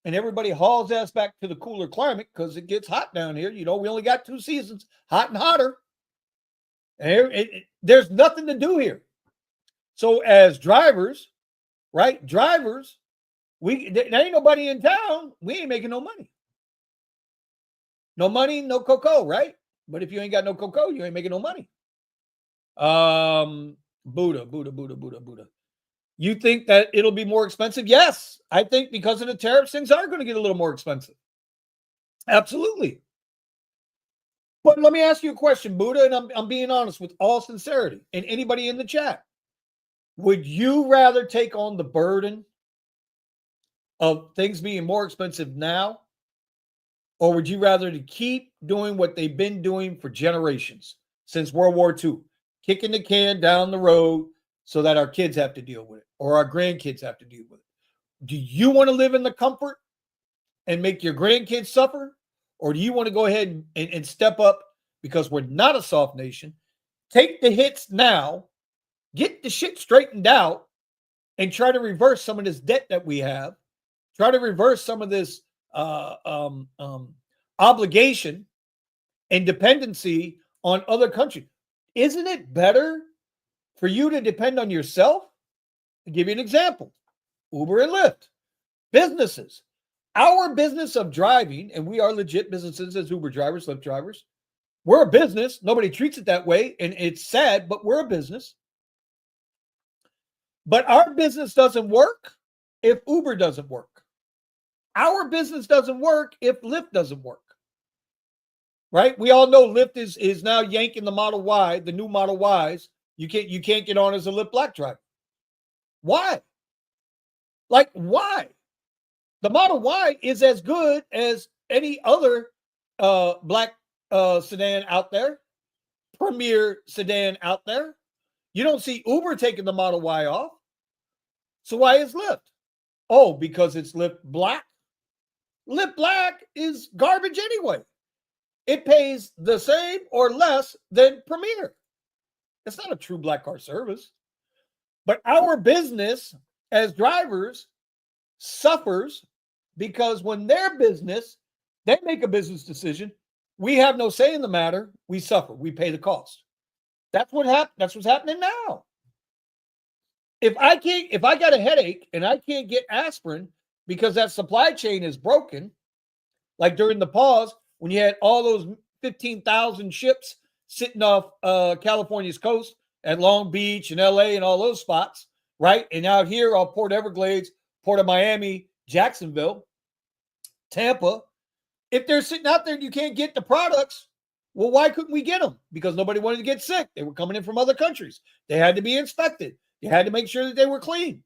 and everybody hauls ass back to the cooler climate because it gets hot down here, you know, we only got 2 seasons, hot and hotter. And there's nothing to do here. So as drivers, right? Drivers, there ain't nobody in town. We ain't making no money. No money, no cocoa, right? But if you ain't got no cocoa, you ain't making no money. Buddha. You think that it'll be more expensive? Yes. I think because of the tariffs, things are going to get a little more expensive. Absolutely. But let me ask you a question, Buddha, and I'm being honest with all sincerity, and anybody in the chat. Would you rather take on the burden of things being more expensive now, or would you rather to keep doing what they've been doing for generations since World War II, kicking the can down the road so that our kids have to deal with it or our grandkids have to deal with it? Do you want to live in the comfort and make your grandkids suffer? Or do you want to go ahead and step up, because we're not a soft nation, take the hits now, get the shit straightened out, and try to reverse some of this debt that we have, try to reverse some of this obligation and dependency on other countries? Isn't it better for you to depend on yourself? I'll give you an example. Uber and Lyft. Businesses. Our business of driving, and we are legit businesses as Uber drivers, Lyft drivers. We're a business. Nobody treats it that way, and it's sad, but we're a business. But our business doesn't work if Uber doesn't work. Our business doesn't work if Lyft doesn't work. Right? We all know Lyft is now yanking the Model Y, the new Model Ys. You can't get on as a Lyft Black driver. Why? Like, why? The Model Y is as good as any other black sedan out there, premier sedan out there. You don't see Uber taking the Model Y off. So why is Lyft? Oh, because it's Lyft Black. Lyft Black is garbage anyway. It pays the same or less than Premier. It's not a true black car service. But our business as drivers suffers because when their business, they make a business decision, we have no say in the matter. We suffer. We pay the cost. That's what happened. That's what's happening now. If I got a headache and I can't get aspirin because that supply chain is broken, like during the pause when you had all those 15,000 ships sitting off California's coast at Long Beach and LA and all those spots, right? And out here off Port Everglades, Port of Miami, Jacksonville, Tampa, if they're sitting out there and you can't get the products, well, why couldn't we get them? Because nobody wanted to get sick. They were coming in from other countries. They had to be inspected. You had to make sure that they were clean.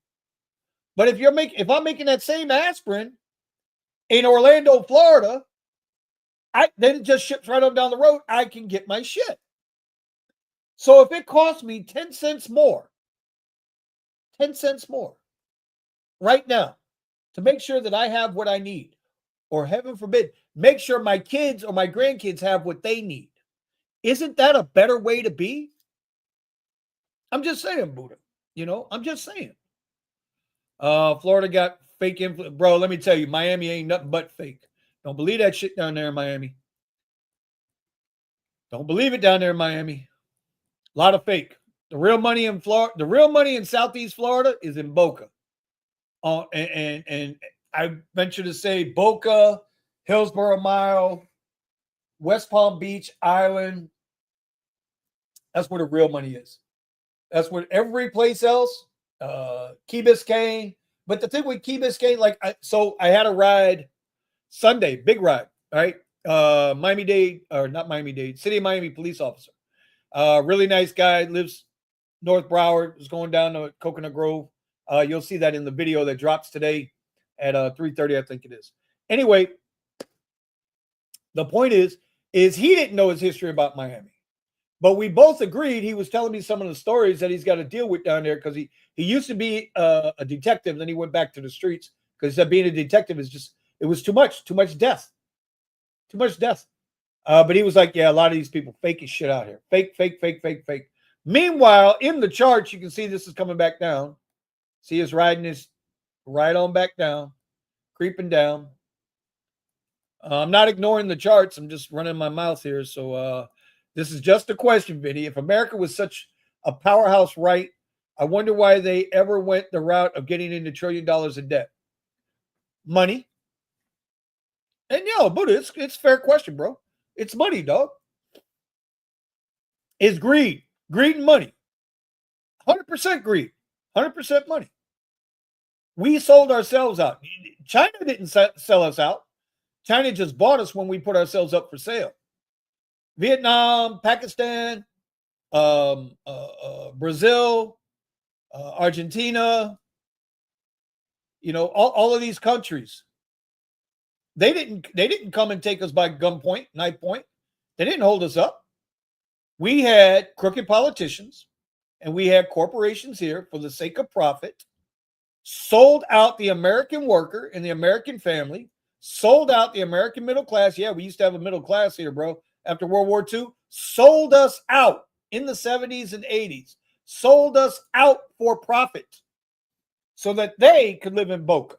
But if I'm making that same aspirin in Orlando, Florida, then it just ships right on down the road. I can get my shit. So if it costs me 10 cents more 10 cents more right now to make sure that I have what I need, or heaven forbid, make sure my kids or my grandkids have what they need. Isn't that a better way to be? I'm just saying, Buddha. I'm just saying. Florida got fake influence. Bro, let me tell you, Miami ain't nothing but fake. Don't believe that shit down there in Miami. Don't believe it down there in Miami. A lot of fake. The real money in Florida, the real money in Southeast Florida is in Boca. And I venture to say Boca, Hillsborough Mile, West Palm Beach, Island. That's where the real money is. That's where every place else, Key Biscayne. But the thing with Key Biscayne, I had a ride Sunday, big ride, right? Miami-Dade, or not Miami-Dade, City of Miami police officer. Really nice guy, lives North Broward, is going down to Coconut Grove. You'll see that in the video that drops today at 3:30, I think it is. Anyway, the point is he didn't know his history about Miami. But we both agreed. He was telling me some of the stories that he's got to deal with down there because he used to be a detective. Then he went back to the streets because being a detective it was too much death. Too much death. But he was like, yeah, a lot of these people fake as shit out here. Fake, fake, fake, fake, fake. Meanwhile, in the charts, you can see this is coming back down. See us riding this right on back down, creeping down. I'm not ignoring the charts. I'm just running my mouth here. So this is just a question, Vinny. If America was such a powerhouse, right, I wonder why they ever went the route of getting into $1 trillion in debt. Money. And Buddha, it's a fair question, bro. It's money, dog. It's greed. Greed and money. 100% greed. 100% money. We sold ourselves out. China didn't sell us out. China just bought us when we put ourselves up for sale. Vietnam, Pakistan, Brazil, Argentina, all of these countries. They didn't come and take us by gunpoint, knife point. They didn't hold us up. We had crooked politicians and we had corporations here for the sake of profit, sold out the American worker and the American family, sold out the American middle class. Yeah, we used to have a middle class here, bro. After World War II, sold us out in the 70s and 80s, sold us out for profit so that they could live in Boca,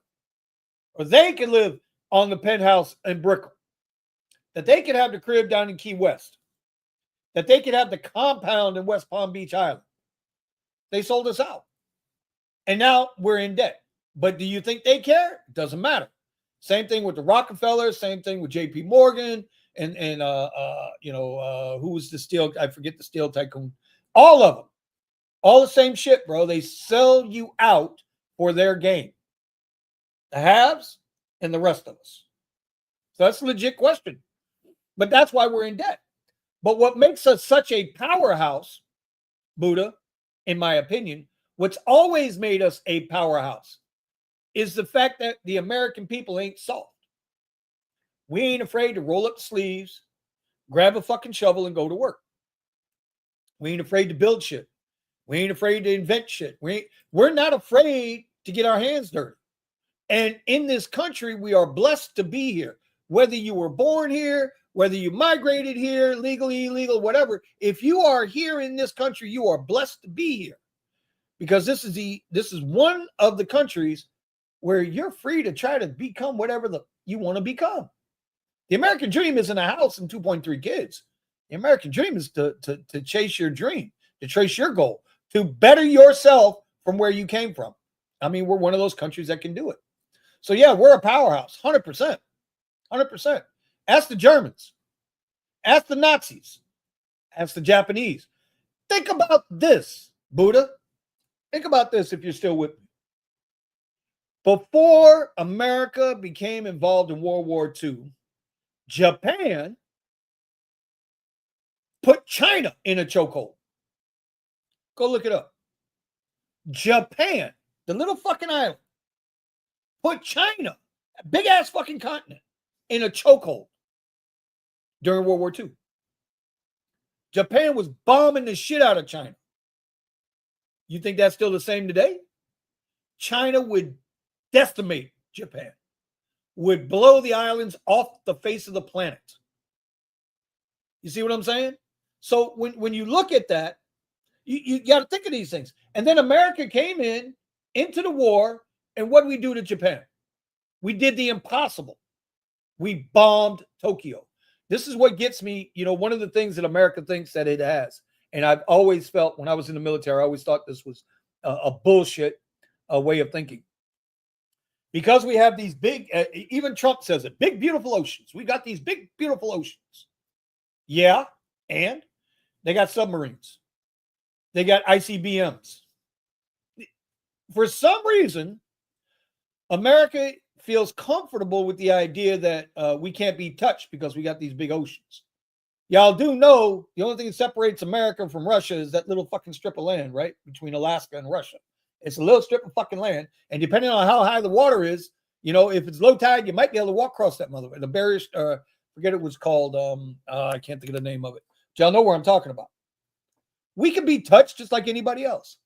or they could live on the penthouse in Brickell, that they could have the crib down in Key West, that they could have the compound in West Palm Beach Island. They sold us out. And now we're in debt. But do you think they care? It doesn't matter. Same thing with the Rockefellers, same thing with JP Morgan, and who was the steel? I forget the steel tycoon. All of them. All the same shit, bro. They sell you out for their gain. The haves and the rest of us. So that's a legit question. But that's why we're in debt. But what makes us such a powerhouse, Buddha, in my opinion, what's always made us a powerhouse is the fact that the American people ain't soft. We ain't afraid to roll up the sleeves, grab a fucking shovel, and go to work. We ain't afraid to build shit. We ain't afraid to invent shit. We're not afraid to get our hands dirty. And in this country, we are blessed to be here. Whether you were born here, whether you migrated here, legally, illegal, whatever, if you are here in this country, you are blessed to be here. Because this is one of the countries where you're free to try to become whatever you want to become. The American dream isn't a house and 2.3 kids. The American dream is to chase your dream, to trace your goal, to better yourself from where you came from. I mean, we're one of those countries that can do it. So yeah, we're a powerhouse, 100%. 100%. Ask the Germans. Ask the Nazis. Ask the Japanese. Think about this, Buddha. Think about this if you're still with me. Before America became involved in World War II, Japan put China in a chokehold. Go look it up. Japan, the little fucking island, put China, a big ass fucking continent, in a chokehold during World War II. Japan was bombing the shit out of China. You think that's still the same today? China would decimate Japan, would blow the islands off the face of the planet. You see what I'm saying? So when you look at that, you got to think of these things. And then America came into the war, and what did we do to Japan? We did the impossible. We bombed Tokyo. This is what gets me, one of the things that America thinks that it has. And I've always felt when I was in the military, I always thought this was a bullshit way of thinking. Because we have these big, even Trump says it, big, beautiful oceans. We got these big, beautiful oceans. Yeah, and they got submarines. They got ICBMs. For some reason, America feels comfortable with the idea that we can't be touched because we got these big oceans. Y'all do know the only thing that separates America from Russia is that little fucking strip of land, right? Between Alaska and Russia. It's a little strip of fucking land. And depending on how high the water is, if it's low tide, you might be able to walk across that mother. The barrier, forget it was called, I can't think of the name of it. Y'all know where I'm talking about. We can be touched just like anybody else.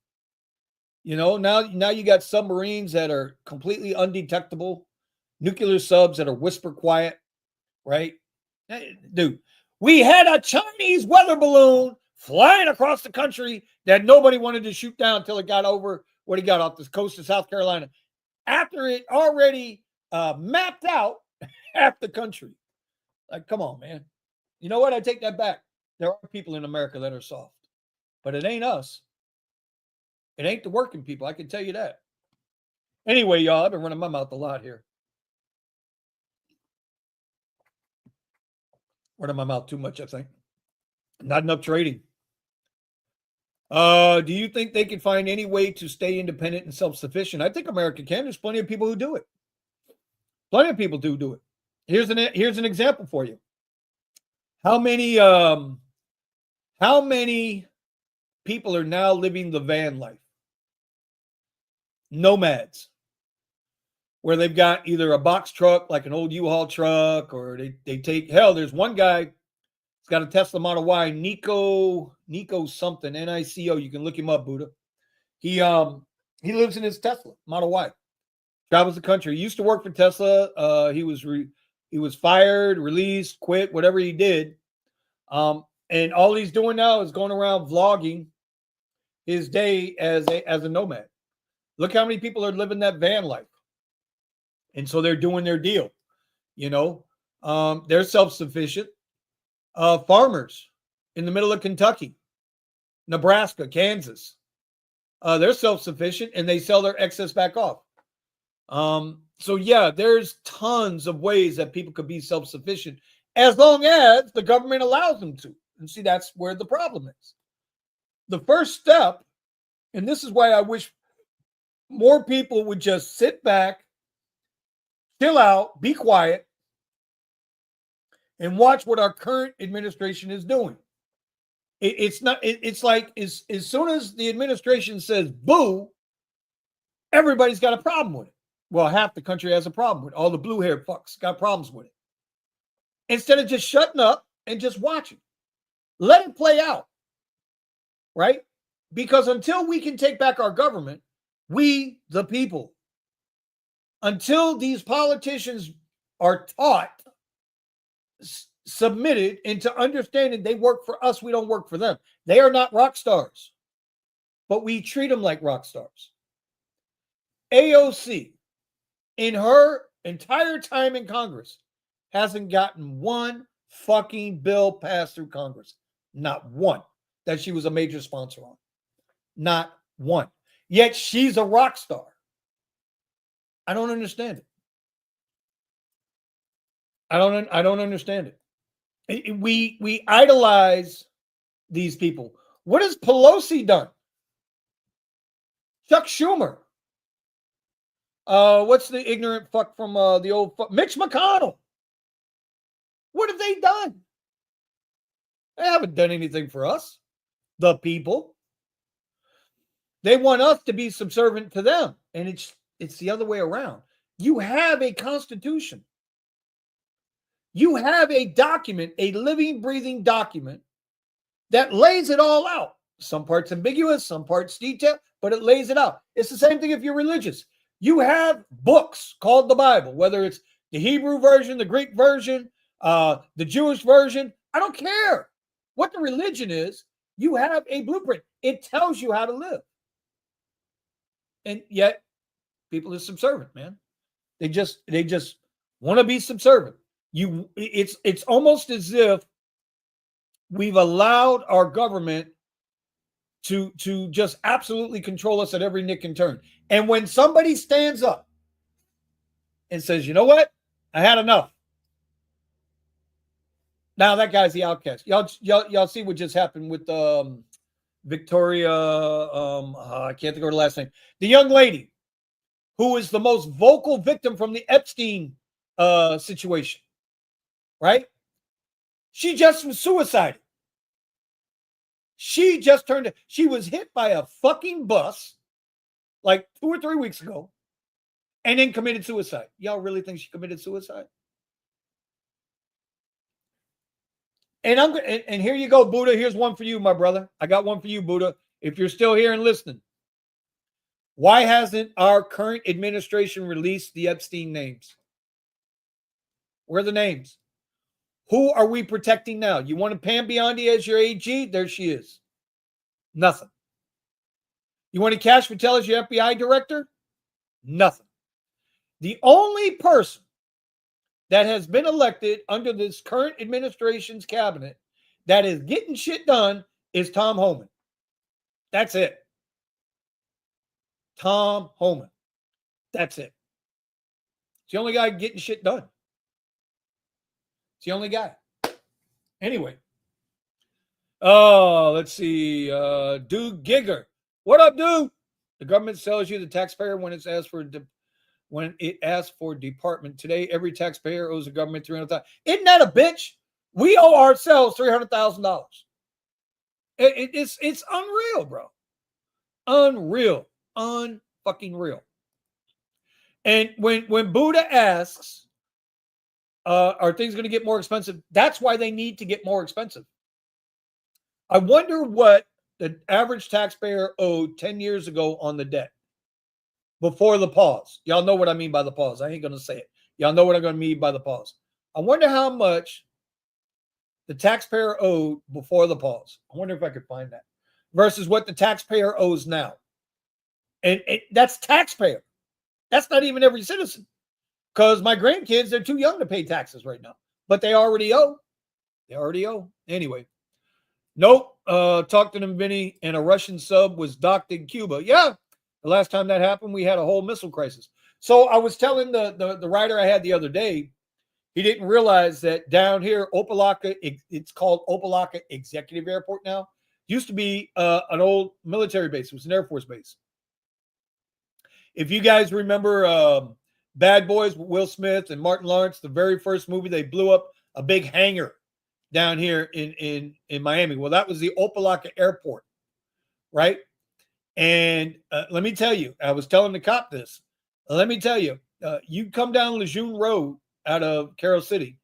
Now you got submarines that are completely undetectable, nuclear subs that are whisper quiet, right? Dude, we had a Chinese weather balloon flying across the country that nobody wanted to shoot down until it got over what he got off the coast of South Carolina. After it already mapped out half the country. Like, come on, man. You know what? I take that back. There are people in America that are soft, but it ain't us. It ain't the working people. I can tell you that. Anyway, y'all, I've been running my mouth a lot here. Running my mouth too much, I think. Not enough trading. Do you think they can find any way to stay independent and self-sufficient? I think America can. There's plenty of people who do it. Plenty of people do it. Here's an example for you. How many people are now living the van life? Nomads, where they've got either a box truck like an old U-Haul truck, or they take, hell, there's one guy, he's got a Tesla Model Y, Nico something, Nico. You can look him up, Buddha. He lives in his Tesla Model Y, travels the country. He used to work for Tesla. He was fired, released, quit, whatever he did. And all he's doing now is going around vlogging his day as a nomad. Look how many people are living that van life. And so they're doing their deal. They're self-sufficient. Farmers in the middle of Kentucky, Nebraska, Kansas, they're self-sufficient and they sell their excess back off. So yeah, there's tons of ways that people could be self-sufficient as long as the government allows them to. And see, that's where the problem is. The first step, and this is why I wish more people would just sit back, chill out, be quiet, and watch what our current administration is doing. It's like as soon as the administration says boo, everybody's got a problem with it. Well, half the country has a problem with it. All the blue-haired fucks got problems with it. Instead of just shutting up and just watching. Let it play out. Right? Because until we can take back our government, we, the people, until these politicians are taught, submitted into understanding they work for us, we don't work for them. They are not rock stars, but we treat them like rock stars. AOC, in her entire time in Congress, hasn't gotten one fucking bill passed through Congress. Not one that she was a major sponsor on. Not one. Yet she's a rock star. I don't understand it. I don't understand it. We idolize these people. What has Pelosi done? Chuck Schumer. What's the ignorant fuck from the old fuck? Mitch McConnell. What have they done? They haven't done anything for us, the people. They want us to be subservient to them, and it's the other way around. You have a constitution. You have a document, a living, breathing document that lays it all out. Some parts ambiguous, some parts detailed, but it lays it out. It's the same thing if you're religious. You have books called the Bible, whether it's the Hebrew version, the Greek version, the Jewish version. I don't care what the religion is. You have a blueprint. It tells you how to live. And yet people are subservient, man. They just want to be subservient. It's almost as if we've allowed our government to just absolutely control us at every nick and turn. And when somebody stands up and says, you know what? I had enough. Now that guy's the outcast. Y'all see what just happened with Victoria. I can't think of her last name. The young lady who is the most vocal victim from the Epstein situation, right? She just was suicided. She was hit by a fucking bus like 2 or 3 weeks ago and then committed suicide. Y'all really think she committed suicide? And here you go, Buddha. Here's one for you, my brother. I got one for you, Buddha. If you're still here and listening, why hasn't our current administration released the Epstein names? Where are the names? Who are we protecting now? You want Pam Biondi as your AG? There she is. Nothing. You want Cash Patel as your FBI director? Nothing. The only person that has been elected under this current administration's cabinet that is getting shit done is Tom Homan. That's it. Tom Homan. That's it. It's the only guy getting shit done. It's the only guy. Anyway. Oh, let's see. Dude Gigger. What up, dude? The government sells you the taxpayer when it asks for department. Today, every taxpayer owes the government $300,000. Isn't that a bitch? We owe ourselves $300,000. It's unreal, bro. Unreal. Unfucking real. And when Buddha asks, are things going to get more expensive? That's why they need to get more expensive. I wonder what the average taxpayer owed 10 years ago on the debt before the pause. Y'all know what I mean by the pause. I ain't going to say it. Y'all know what I'm going to mean by the pause. I wonder how much the taxpayer owed before the pause. I wonder if I could find that versus what the taxpayer owes now. And that's taxpayer. That's not even every citizen. Because my grandkids, they're too young to pay taxes right now. But they already owe. They already owe. Anyway. Nope. Talked to them, Vinny, and a Russian sub was docked in Cuba. Yeah. The last time that happened, we had a whole missile crisis. So I was telling the writer I had the other day, he didn't realize that down here, Opelika, it's called Opelika Executive Airport now. Used to be an old military base. It was an Air Force base. If you guys remember Bad Boys with Will Smith and Martin Lawrence, the very first movie, they blew up a big hangar down here in Miami. Well, that was the Opelika Airport, right? And let me tell you, I was telling the cop this. Let me tell you, you come down Lejeune Road out of Carroll City,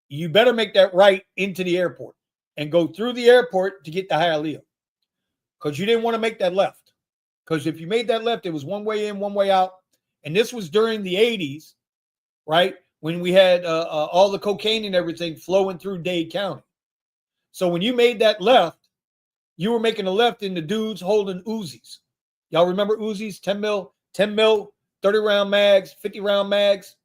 you better make that right into the airport and go through the airport to get to Hialeah, because you didn't want to make that left. Because if you made that left, it was one way in, one way out. And this was during the 80s, right? When we had all the cocaine and everything flowing through Dade County. So when you made that left, you were making a left into dudes holding Uzis. Y'all remember Uzis? 10 mil, 30-round mags, 50-round mags.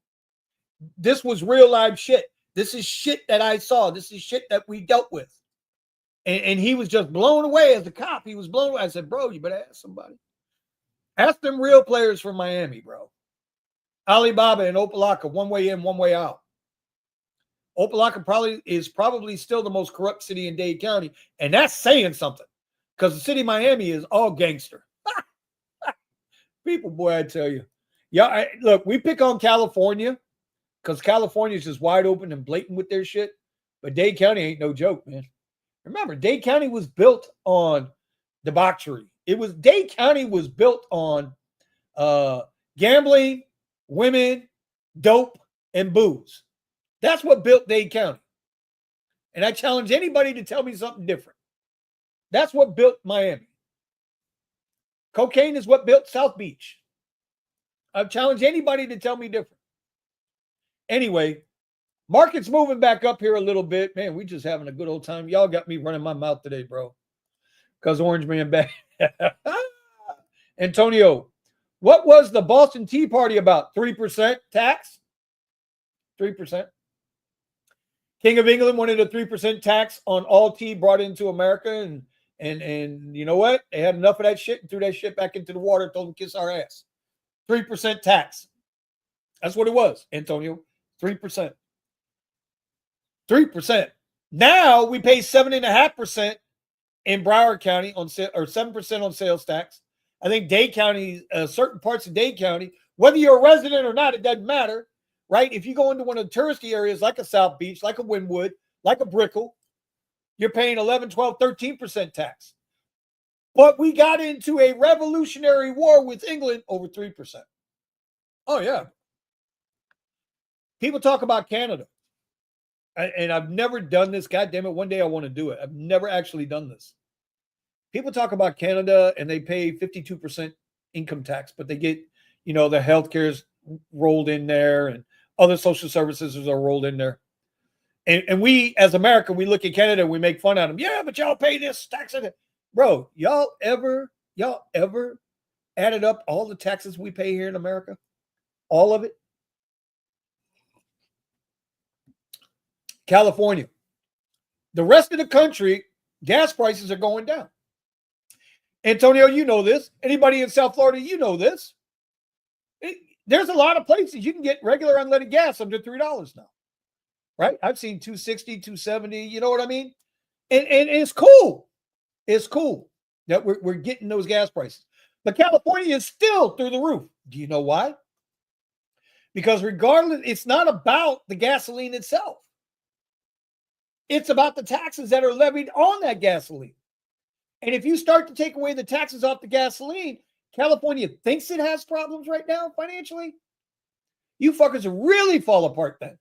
This was real live shit. This is shit that I saw. This is shit that we dealt with. And he was just blown away as a cop. He was blown away. I said, bro, you better ask somebody. Ask them real players from Miami, bro. Alibaba and Opelika, one way in, one way out. Opelika is probably still the most corrupt city in Dade County, and that's saying something, because the city of Miami is all gangster. People, boy, I tell you. Yeah, look, we pick on California because California is just wide open and blatant with their shit, but Dade County ain't no joke, man. Remember, Dade County was built on debauchery. Dade County was built on gambling, women, dope, and booze. That's what built Dade County. And I challenge anybody to tell me something different. That's what built Miami. Cocaine is what built South Beach. I've challenged anybody to tell me different. Anyway, market's moving back up here a little bit. Man, we just having a good old time. Y'all got me running my mouth today, bro. Because Orange Man back. Antonio, what was the Boston Tea Party about? 3% tax? 3%. King of England wanted a 3% tax on all tea brought into America. And you know what? They had enough of that shit and threw that shit back into the water, told them to kiss our ass. 3% tax. That's what it was, Antonio. 3%. 3%. Now we pay 7.5% in Broward County on or 7% on sales tax. I think Dade County, certain parts of Dade County, whether you're a resident or not, it doesn't matter, right? If you go into one of the touristy areas like a South Beach, like a Wynwood, like a Brickell, you're paying 11, 12, 13% tax. But we got into a revolutionary war with England over 3%. Oh, yeah. People talk about Canada. And I've never done this. God damn it. One day I want to do it. I've never actually done this. People talk about Canada and they pay 52% income tax, but they get, the healthcare is rolled in there and other social services are rolled in there. And we, as America, we look at Canada and we make fun of them. Yeah, but y'all pay this tax. Bro, y'all ever added up all the taxes we pay here in America? All of it? California. The rest of the country, gas prices are going down. Antonio, you know this. Anybody in South Florida, you know this. There's a lot of places you can get regular unleaded gas under $3 now, right? I've seen $2.60, $2.70. You know what I mean? And it's cool. It's cool that we're getting those gas prices. But California is still through the roof. Do you know why? Because regardless, it's not about the gasoline itself. It's about the taxes that are levied on that gasoline. And if you start to take away the taxes off the gasoline, California thinks it has problems right now financially. You fuckers really fall apart then.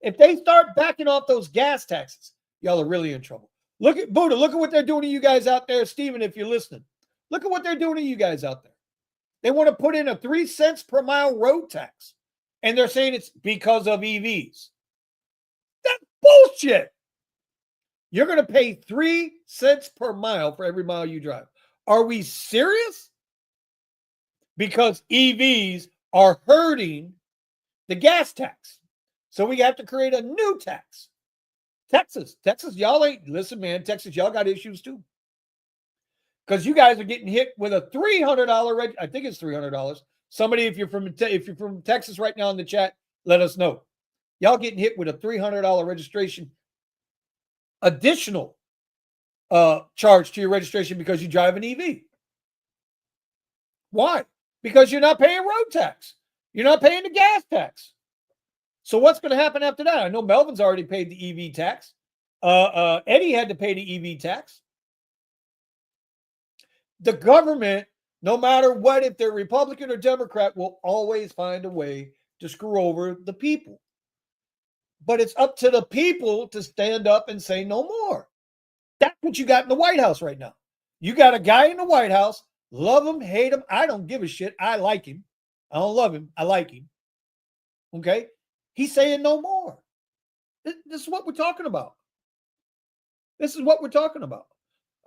If they start backing off those gas taxes, y'all are really in trouble. Look at Buddha. Look at what they're doing to you guys out there. Stephen, if you're listening, look at what they're doing to you guys out there. They want to put in a 3 cents per mile road tax. And they're saying it's because of EVs. That's bullshit. You're going to pay 3 cents per mile for every mile you drive. Are we serious? Because EVs are hurting the gas tax. So we have to create a new tax. Texas, y'all ain't, listen, man, Texas, y'all got issues too. Because you guys are getting hit with a $300, I think it's $300. Somebody, if you're from Texas right now in the chat, let us know. Y'all getting hit with a $300 registration additional charge to your registration because you drive an EV. Why? Because you're not paying road tax. You're not paying the gas tax. So what's going to happen after that? I know Melvin's already paid the EV tax. Eddie had to pay the EV tax. The government, no matter what, if they're Republican or Democrat, will always find a way to screw over the people. But it's up to the people to stand up and say no more. That's what you got in the White House right now. You got a guy in the White House, love him, hate him. I don't give a shit. I like him. I don't love him. I like him. Okay? He's saying no more. This is what we're talking about. This is what we're talking about.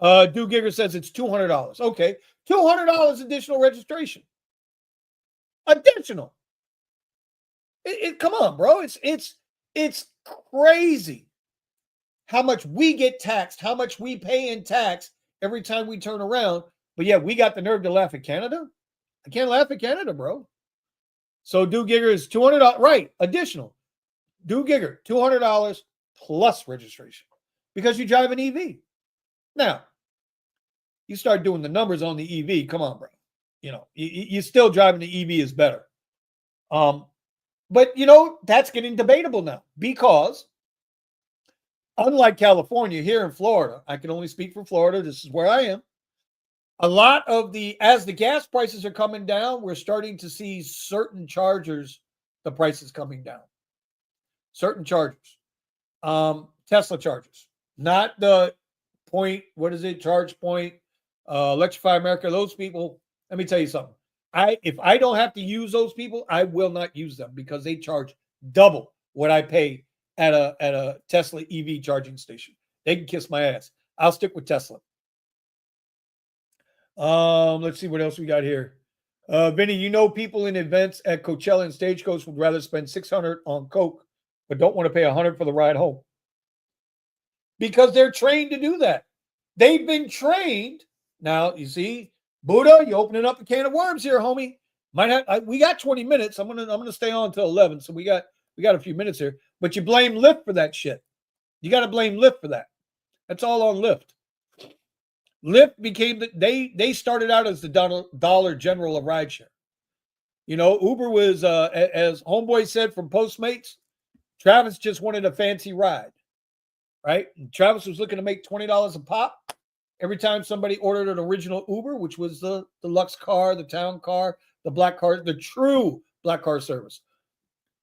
Do Gigger says it's $200. Okay. $200 additional registration. Additional. Come on, bro. It's crazy how much we get taxed, how much we pay in tax every time we turn around. But yeah, we got the nerve to laugh at Canada. I can't laugh at Canada, bro. So Do Gigger is $200. Right. Additional. Do Gigger, $200 plus registration because you drive an EV. Now, you start doing the numbers on the EV. Come on, bro. You still driving the EV is better. But, that's getting debatable now because unlike California, here in Florida, I can only speak for Florida. This is where I am. A lot of as the gas prices are coming down, we're starting to see certain chargers, the prices coming down. Certain chargers, Tesla chargers, not the Point, what is it? Charge Point, Electrify America. Those people, let me tell you something. If I don't have to use those people, I will not use them because they charge double what I pay at a Tesla EV charging station. They can kiss my ass. I'll stick with Tesla. Let's see what else we got here. Vinny, you know people in events at Coachella and Stagecoach would rather spend $600 on Coke, but don't want to pay $100 for the ride home. Because they're trained to do that. They've been trained. Now, you see, Buddha, you opening up a can of worms here, homie. We got 20 minutes. I'm gonna stay on until 11. So we got a few minutes here. But you blame Lyft for that shit. You got to blame Lyft for that. That's all on Lyft. Lyft became they started out as the Dollar General of rideshare. You know, Uber was as Homeboy said from Postmates, Travis just wanted a fancy ride, right? And Travis was looking to make $20 a pop every time somebody ordered an original Uber, which was the deluxe car, the town car, the black car, the true black car service.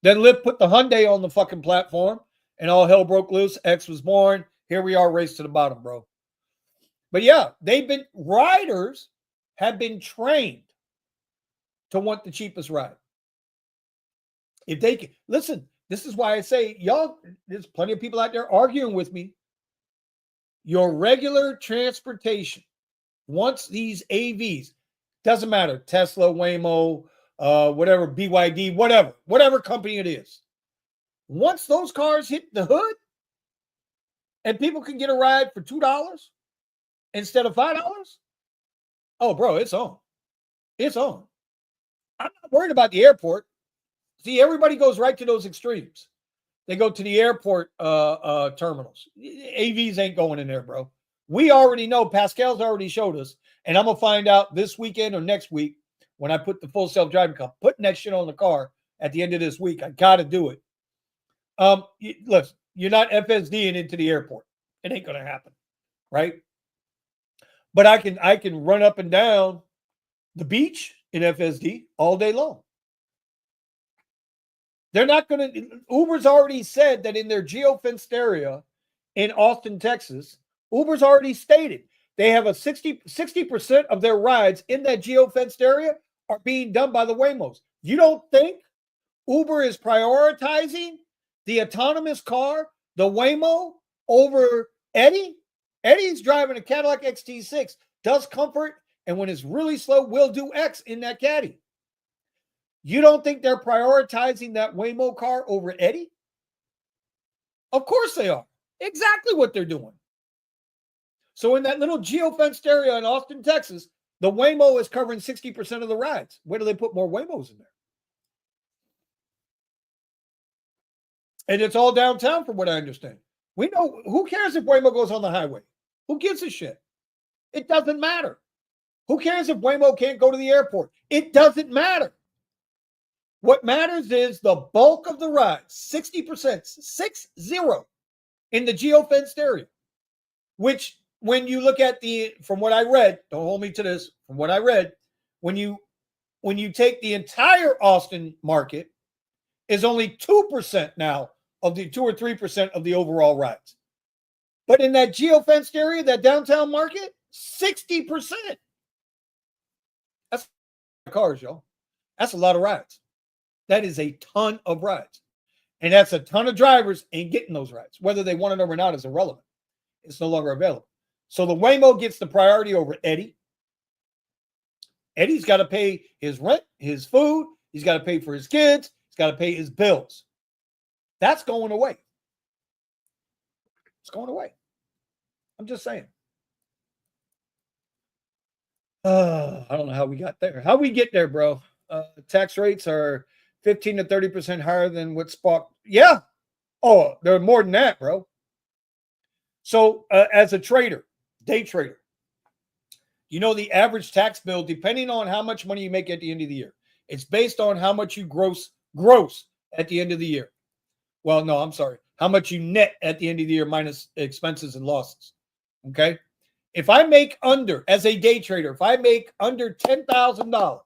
Then Lyft put the Hyundai on the fucking platform, and all hell broke loose. X was born. Here we are, race to the bottom, bro. But yeah, riders have been trained to want the cheapest ride. If they can, listen, this is why I say, y'all, there's plenty of people out there arguing with me. Your regular transportation, once these AVs, doesn't matter, Tesla, Waymo, whatever, BYD, whatever company it is. Once those cars hit the hood and people can get a ride for $2 instead of $5, oh, bro, it's on. It's on. I'm not worried about the airport. See, everybody goes right to those extremes. They go to the airport terminals. AVs ain't going in there, bro. We already know. Pascal's already showed us. And I'm going to find out this weekend or next week when I put the full self-driving car. Putting that shit on the car at the end of this week. I got to do it. Listen, you're not FSDing into the airport. It ain't going to happen, right? But I can run up and down the beach in FSD all day long. They're not going to. Uber's already said that in their geofenced area in Austin, Texas, Uber's already stated they have a 60% of their rides in that geofenced area are being done by the Waymos. You don't think Uber is prioritizing the autonomous car, the Waymo, over Eddie? Eddie's driving a Cadillac XT6, does comfort, and when it's really slow, will do X in that Caddy. You don't think they're prioritizing that Waymo car over Eddie? Of course they are. Exactly what they're doing. So in that little geofenced area in Austin, Texas, the Waymo is covering 60% of the rides. Where do they put more Waymos in there? And it's all downtown from what I understand. We know, who cares if Waymo goes on the highway? Who gives a shit? It doesn't matter. Who cares if Waymo can't go to the airport? It doesn't matter. What matters is the bulk of the rides, 60%, 60, in the geofenced area, which when you look at from what I read, don't hold me to this, from what I read, when you take the entire Austin market, is only 2% now of the 2 or 3% of the overall rides. But in that geofenced area, that downtown market, 60%. That's cars, y'all. That's a lot of rides. That is a ton of rides. And that's a ton of drivers ain't getting those rides. Whether they want it or not is irrelevant. It's no longer available. So the Waymo gets the priority over Eddie. Eddie's got to pay his rent, his food. He's got to pay for his kids. He's got to pay his bills. That's going away. It's going away. I'm just saying. I don't know how we got there. How we get there, bro? Tax rates are 15 to 30% higher than what Spock. Yeah. Oh, they're more than that, bro. So as a trader, day trader, you know the average tax bill, depending on how much money you make at the end of the year, it's based on how much you gross at the end of the year. Well, no, I'm sorry. How much you net at the end of the year minus expenses and losses. Okay. If I make under, as a day trader, if I make under $10,000,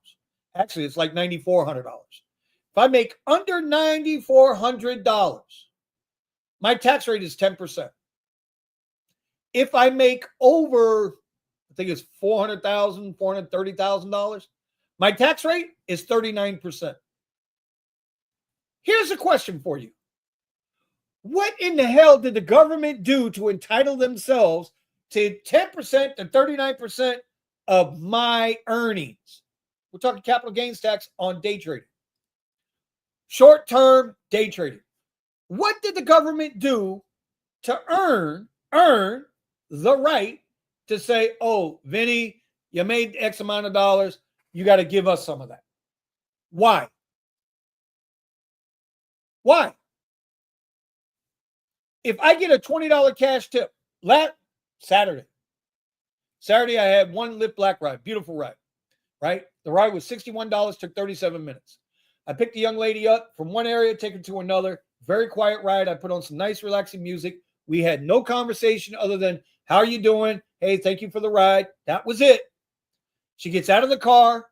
actually it's like $9,400. If I make under $9,400, my tax rate is 10%. if I make over, I think it's $400,000, $430,000, my tax rate is 39%. Here's a question for you. What in the hell did the government do to entitle themselves to 10% to 39% of my earnings? We're talking capital gains tax on day trading. Short-term day trading. What did the government do to earn the right to say, oh, Vinny, you made X amount of dollars, you got to give us some of that? Why? Why? If I get a $20 cash tip, Saturday, I had one Lit Black ride, beautiful ride, right? The ride was $61, took 37 minutes. I picked a young lady up from one area, take her to another. Very quiet ride. I put on some nice, relaxing music. We had no conversation other than, how are you doing? Hey, thank you for the ride. That was it. She gets out of the car.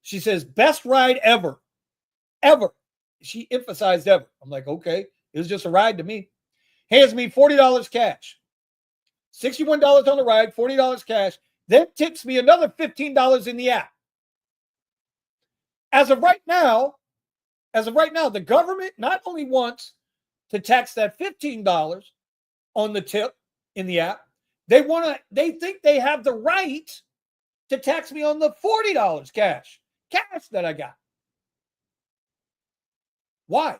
She says, best ride ever. Ever. She emphasized ever. I'm like, okay, it was just a ride to me. Hands me $40 cash. $61 on the ride, $40 cash. Then tips me another $15 in the app. As of right now, the government not only wants to tax that $15 on the tip in the app, they think they have the right to tax me on the $40 cash that I got. Why?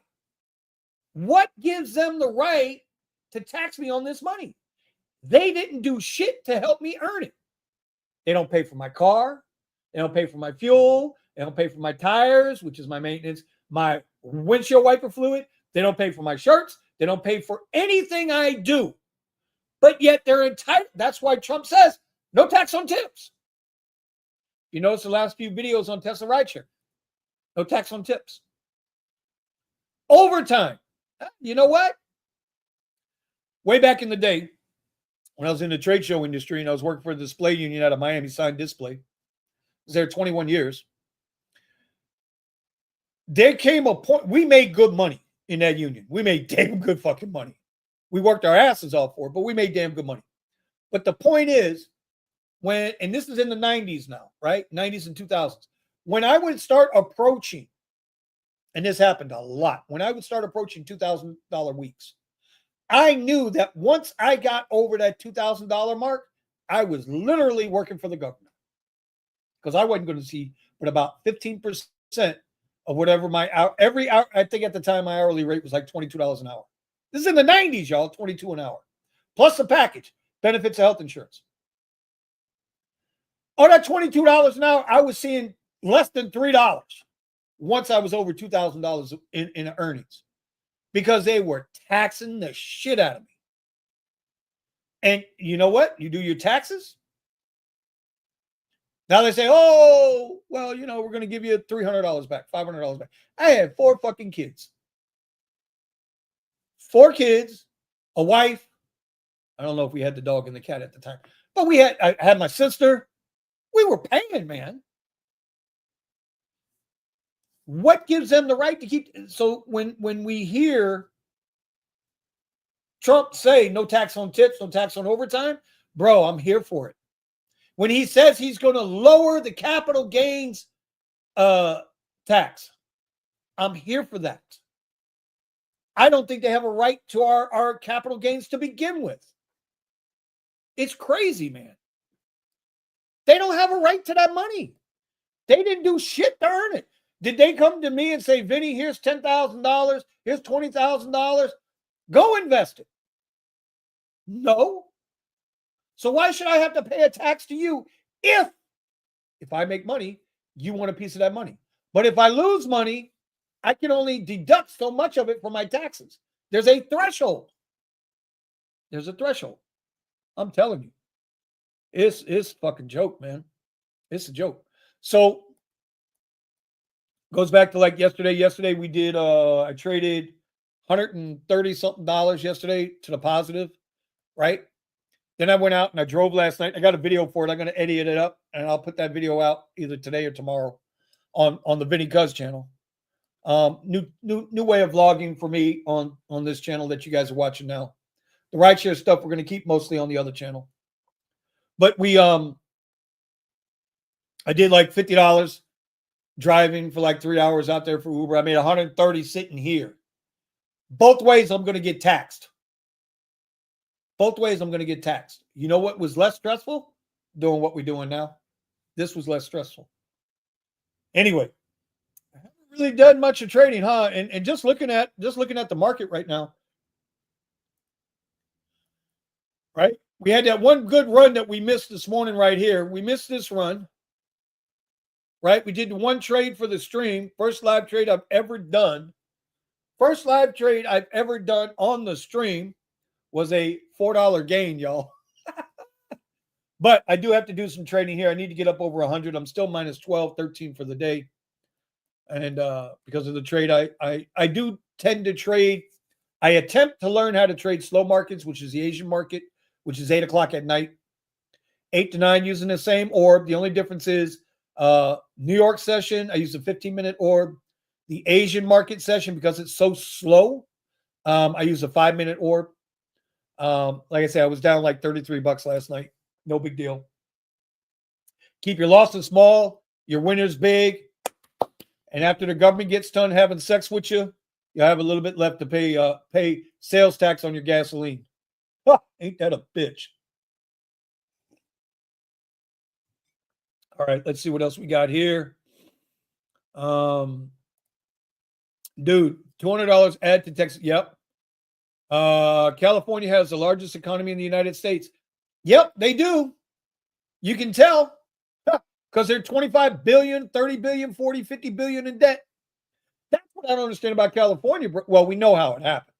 What gives them the right to tax me on this money? They didn't do shit to help me earn it. They don't pay for my car. They don't pay for my fuel. They don't pay for my tires, which is my maintenance, my windshield wiper fluid. They don't pay for my shirts. They don't pay for anything I do. But yet they're entitled. That's why Trump says no tax on tips. You notice the last few videos on Tesla rideshare. No tax on tips. Overtime. You know what? Way back in the day, when I was in the trade show industry and I was working for the display union out of Miami Sign Display, I was there 21 years. There came a point, we made good money in that union. We made damn good fucking money. We worked our asses off for it, but we made damn good money. But the point is, and this is in the 90s now, right? 90s and 2000s. When I would start approaching, and this happened a lot, when I would start approaching $2,000 weeks, I knew that once I got over that $2,000 mark, I was literally working for the government, because I wasn't going to see but about 15% of whatever my every hour. I think at the time my hourly rate was like $22 an hour. This is in the 90s, y'all, 22 an hour. Plus the package, benefits of health insurance. On that $22 an hour, I was seeing less than $3 once I was over $2,000 in earnings, because they were taxing the shit out of me. And you know what? You do your taxes. Now they say, oh, well, we're going to give you $300 back, $500 back. I had 4 fucking kids. 4 kids, a wife. I don't know if we had the dog and the cat at the time, but I had my sister. We were paying, man. What gives them the right to keep? So when we hear Trump say no tax on tips, no tax on overtime, bro, I'm here for it. When he says he's going to lower the capital gains tax, I'm here for that. I don't think they have a right to our capital gains to begin with. It's crazy, man. They don't have a right to that money. They didn't do shit to earn it. Did they come to me and say, Vinny, here's $10,000, here's $20,000, go invest it? No. So why should I have to pay a tax to you if I make money, you want a piece of that money? But if I lose money, I can only deduct so much of it from my taxes. There's a threshold. There's a threshold. I'm telling you. It's a fucking joke, man. It's a joke. So goes back to like yesterday. Yesterday we did I traded $130 something yesterday to the positive, right? Then I went out and I drove last night. I got a video for it. I'm going to edit it up and I'll put that video out either today or tomorrow on the Vinny Kuzz channel. New way of vlogging for me on this channel that you guys are watching now. The rideshare stuff we're going to keep mostly on the other channel. But I did like $50 driving for like 3 hours out there for Uber. I made 130 sitting here. Both ways I'm going to get taxed. Both ways I'm going to get taxed. You know what was less stressful? Doing what we're doing now. This was less stressful. Anyway, I haven't really done much of trading, huh? And just looking at the market right now. Right? We had that one good run that we missed this morning right here. We missed this run. Right? We did the one trade for the stream. First live trade I've ever done. First live trade I've ever done on the stream was a $4 gain, y'all. But I do have to do some trading here. I need to get up over 100. I'm still minus 12, 13 for the day. And because of the trade, I do tend to trade. I attempt to learn how to trade slow markets, which is the Asian market, which is 8 o'clock at night. 8 to 9 using the same orb. The only difference is New York session, I use a 15-minute orb. The Asian market session, because it's so slow, I use a 5-minute orb. Like I said, I was down like $33 last night. No big deal. Keep your losses small, your winners big. And after the government gets done having sex with you, you have a little bit left to pay sales tax on your gasoline. Huh, ain't that a bitch? All right, let's see what else we got here. Dude, $200 add to Texas. Yep. California has the largest economy in the United States. Yep, they do. You can tell because they're 25 billion, 30 billion, 40, 50 billion in debt. That's what I don't understand about California. Well, we know how it happened.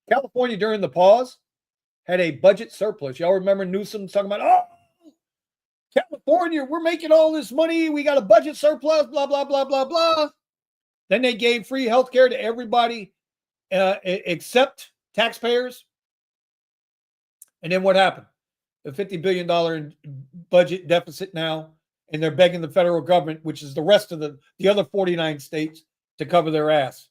California during the pause had a budget surplus. Y'all remember Newsom talking about, oh, California, we're making all this money. We got a budget surplus, blah, blah, blah, blah, blah. Then they gave free health care to everybody except taxpayers. And then what happened? A $50 billion budget deficit now, and they're begging the federal government, which is the rest of the other 49 states, to cover their ass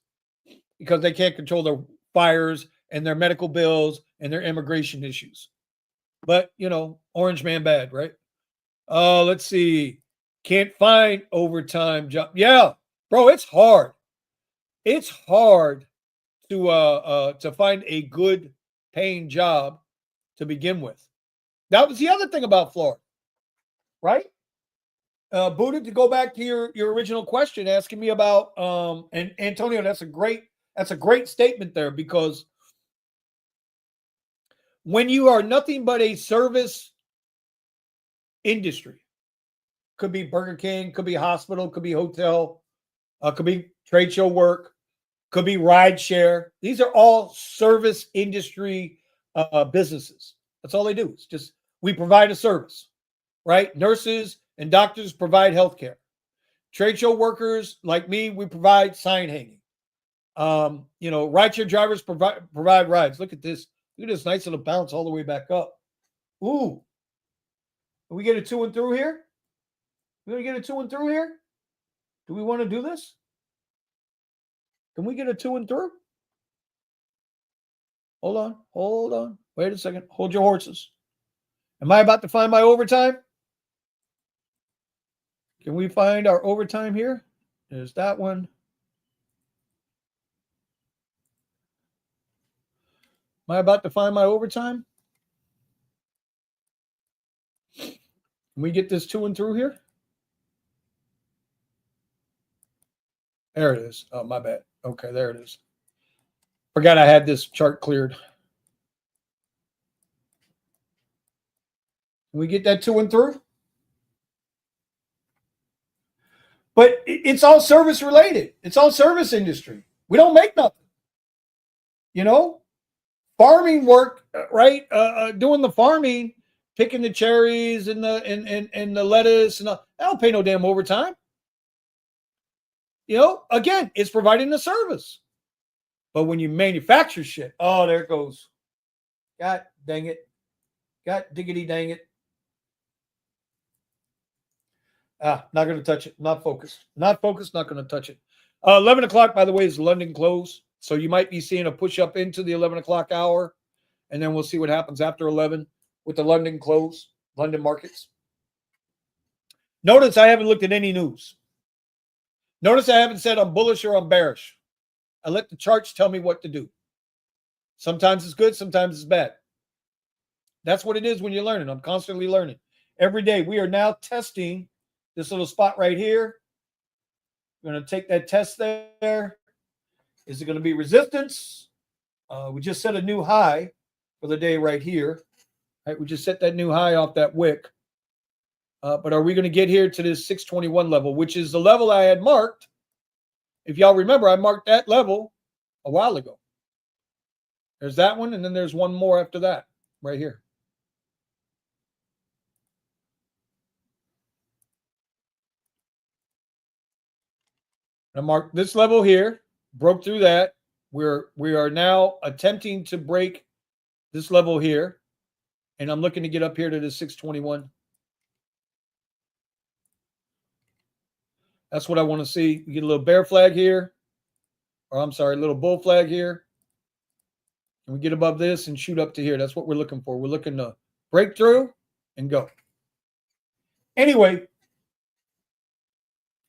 because they can't control their fires and their medical bills and their immigration issues. But, you know, orange man bad, right? Let's see. Can't find overtime job. Yeah, bro, it's hard. It's hard to find a good paying job to begin with. That was the other thing about Florida, right? Buddha, to go back to your original question, asking me about and Antonio, that's a great statement there, because when you are nothing but a service industry, could be Burger King, could be hospital, could be hotel, could be trade show work, could be ride share. These are all service industry businesses. That's all they do. It's just we provide a service, right? Nurses and doctors provide healthcare. Trade show workers like me, we provide sign hanging. You know, rideshare drivers provide rides. Look at this. Look at this nice little bounce all the way back up. Ooh. Can we get a to and through here? We're going to get a to and through here? Do we want to do this? Can we get a to and through? Hold on. Wait a second. Hold your horses. Am I about to find my overtime? Can we find our overtime here? There's that one. Am I about to find my overtime? Can we get this to and through here? There it is. Oh, my bad. Okay, there it is. Forgot I had this chart cleared. Can we get that to and through? But it's all service related. It's all service industry. We don't make nothing. You know, farming work, right? Doing the farming, picking the cherries and the lettuce, and I don't pay no damn overtime. You know, again, it's providing a service. But when you manufacture shit, oh, there it goes. God dang it. God diggity dang it. Not going to touch it. Not focused. Not focused, not going to touch it. 11 o'clock, by the way, is London close. So you might be seeing a push up into the 11 o'clock hour. and then we'll see what happens after 11 with the London close, London markets. Notice I haven't looked at any news. Notice I haven't said I'm bullish or I'm bearish. I let the charts tell me what to do. Sometimes it's good, sometimes it's bad. That's what it is when you're learning. I'm constantly learning. Every day we are now testing this little spot right here. We're going to take that test there. Is it going to be resistance? We just set a new high for the day right here. Right, we just set that new high off that wick. But are we going to get here to this 621 level, which is the level I had marked? If y'all remember, I marked that level a while ago. There's that one, and then there's one more after that right here. I marked this level here, broke through that. We are now attempting to break this level here, and I'm looking to get up here to the 621. That's what I want to see. We get a little bear flag here, or I'm sorry, a little bull flag here. And we get above this and shoot up to here. That's what we're looking for. We're looking to break through and go. Anyway,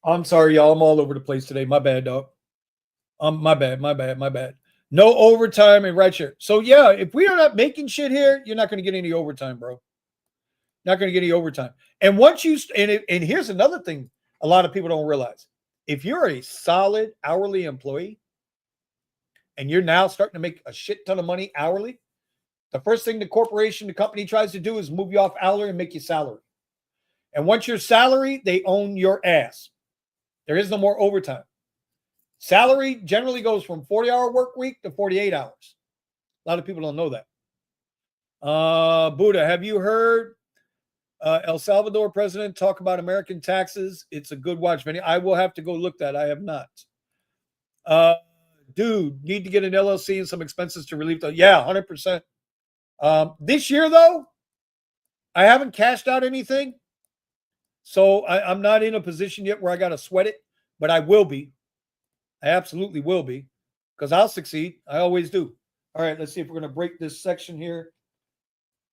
I'm sorry, y'all. I'm all over the place today. My bad, dog. My bad. No overtime and right share. So, yeah, if we are not making shit here, you're not going to get any overtime, bro. Not going to get any overtime. And once you and here's another thing a lot of people don't realize. If you're a solid hourly employee and you're now starting to make a shit ton of money hourly, the first thing the company tries to do is move you off hourly and make you salary. And once you're salary, they own your ass. There is no more overtime. Salary generally goes from 40-hour work week to 48 hours. A lot of people don't know that. Buddha, have you heard El Salvador president talk about American taxes? It's a good watch. I will have to go look that. I have not. Dude, need to get an LLC and some expenses to relieve those. Yeah, 100%. This year, though, I haven't cashed out anything. So I'm not in a position yet where I got to sweat it, but I will be. I absolutely will be because I'll succeed. I always do. All right, let's see if we're going to break this section here.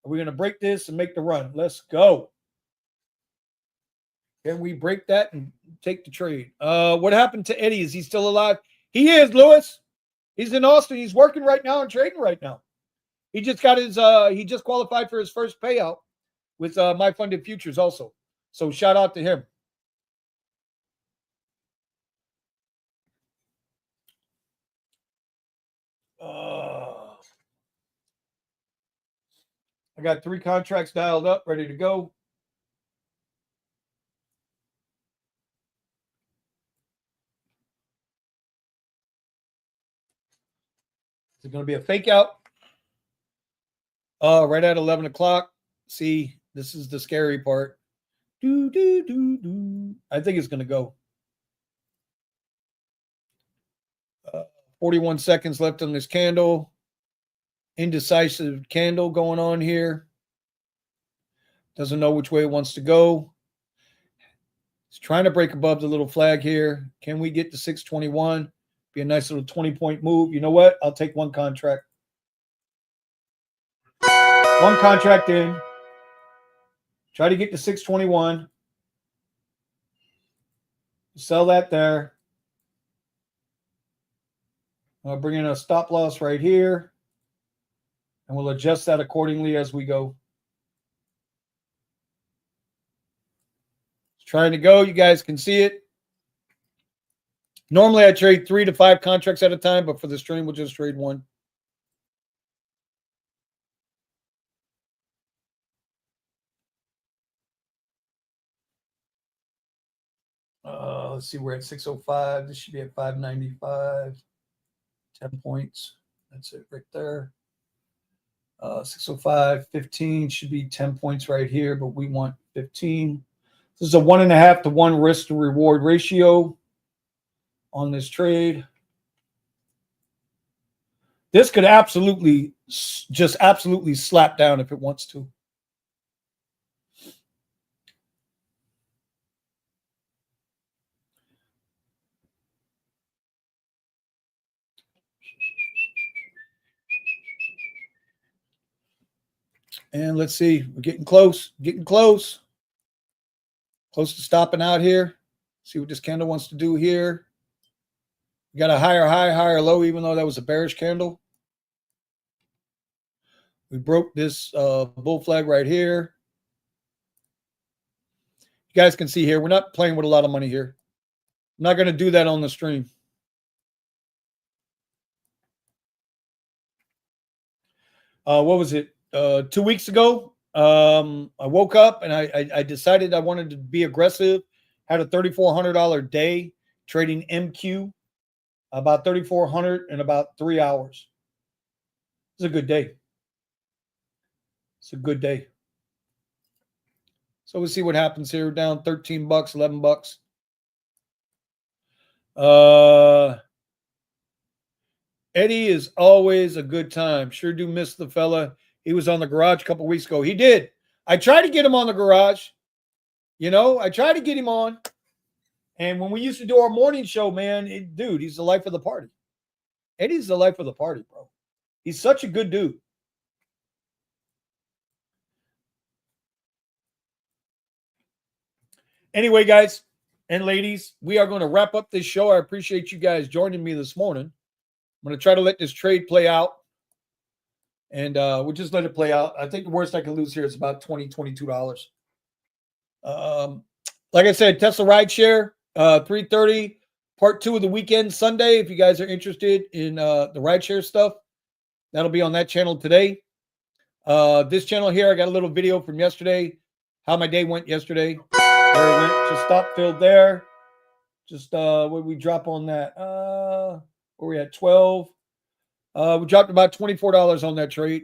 Are we going to break this and make the run? Let's go. Can we break that and take the trade? What happened to Eddie? Is he still alive? He is, Lewis. He's in Austin. He's working right now and trading right now. He just got his he just qualified for his first payout with My Funded Futures also. So shout out to him. I got 3 contracts dialed up, ready to go. Is it going to be a fake out? Right at 11 o'clock. See, this is the scary part. I think it's going to go. 41 seconds left on this candle. Indecisive candle going on here. Doesn't know which way it wants to go. It's trying to break above the little flag here. Can we get to 621? Be a nice little 20-point move. You know what? I'll take one contract. One contract in. Try to get to 621. Sell that there. I'll bring in a stop loss right here. And we'll adjust that accordingly as we go. It's trying to go. You guys can see it. Normally I trade 3 to 5 contracts at a time, but for the stream, we'll just trade one. Let's see, we're at 605. This should be at 595. 10 points. That's it right there. 605, 15 should be 10 points right here, but we want 15. This is a 1.5 to 1 risk to reward ratio on this trade. This could absolutely slap down if it wants to. And let's see, we're getting close, close to stopping out here. See what this candle wants to do here. We got a higher high, higher low, even though that was a bearish candle. We broke this bull flag right here. You guys can see here, we're not playing with a lot of money here. I'm not going to do that on the stream. What was it? 2 weeks ago, I woke up and I decided I wanted to be aggressive. Had a $3,400 day trading MQ, about $3,400 in about 3 hours. It's a good day. It's a good day. So we'll see what happens here. Down 13 bucks, 11 bucks. Eddie is always a good time. Sure do miss the fella. He was on the garage a couple weeks ago. He did. I tried to get him on the garage. You know, I tried to get him on. And when we used to do our morning show, man, dude, he's the life of the party. Eddie's the life of the party, bro. He's such a good dude. Anyway, guys and ladies, we are going to wrap up this show. I appreciate you guys joining me this morning. I'm going to try to let this trade play out. And we'll just let it play out. I think the worst I can lose here is about $20, $22. Like I said, Tesla rideshare, 3:30, part 2 of the weekend Sunday. If you guys are interested in the rideshare stuff, that'll be on that channel today. This channel here, I got a little video from yesterday, how my day went yesterday. There it went, just stop filled there. Just what did we drop on that? Where we at 12. We dropped about $24 on that trade.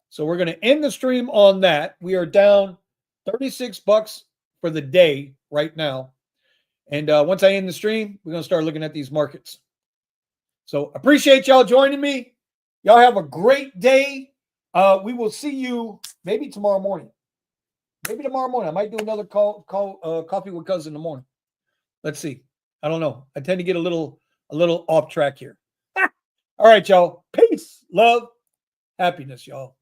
So we're going to end the stream on that. We are down 36 bucks for the day right now. And once I end the stream, we're going to start looking at these markets. So appreciate y'all joining me. Y'all have a great day. We will see you maybe tomorrow morning. Maybe tomorrow morning. I might do another coffee with Kuzz in the morning. Let's see. I don't know. I tend to get a little off track here. All right, y'all. Peace, love, happiness, y'all.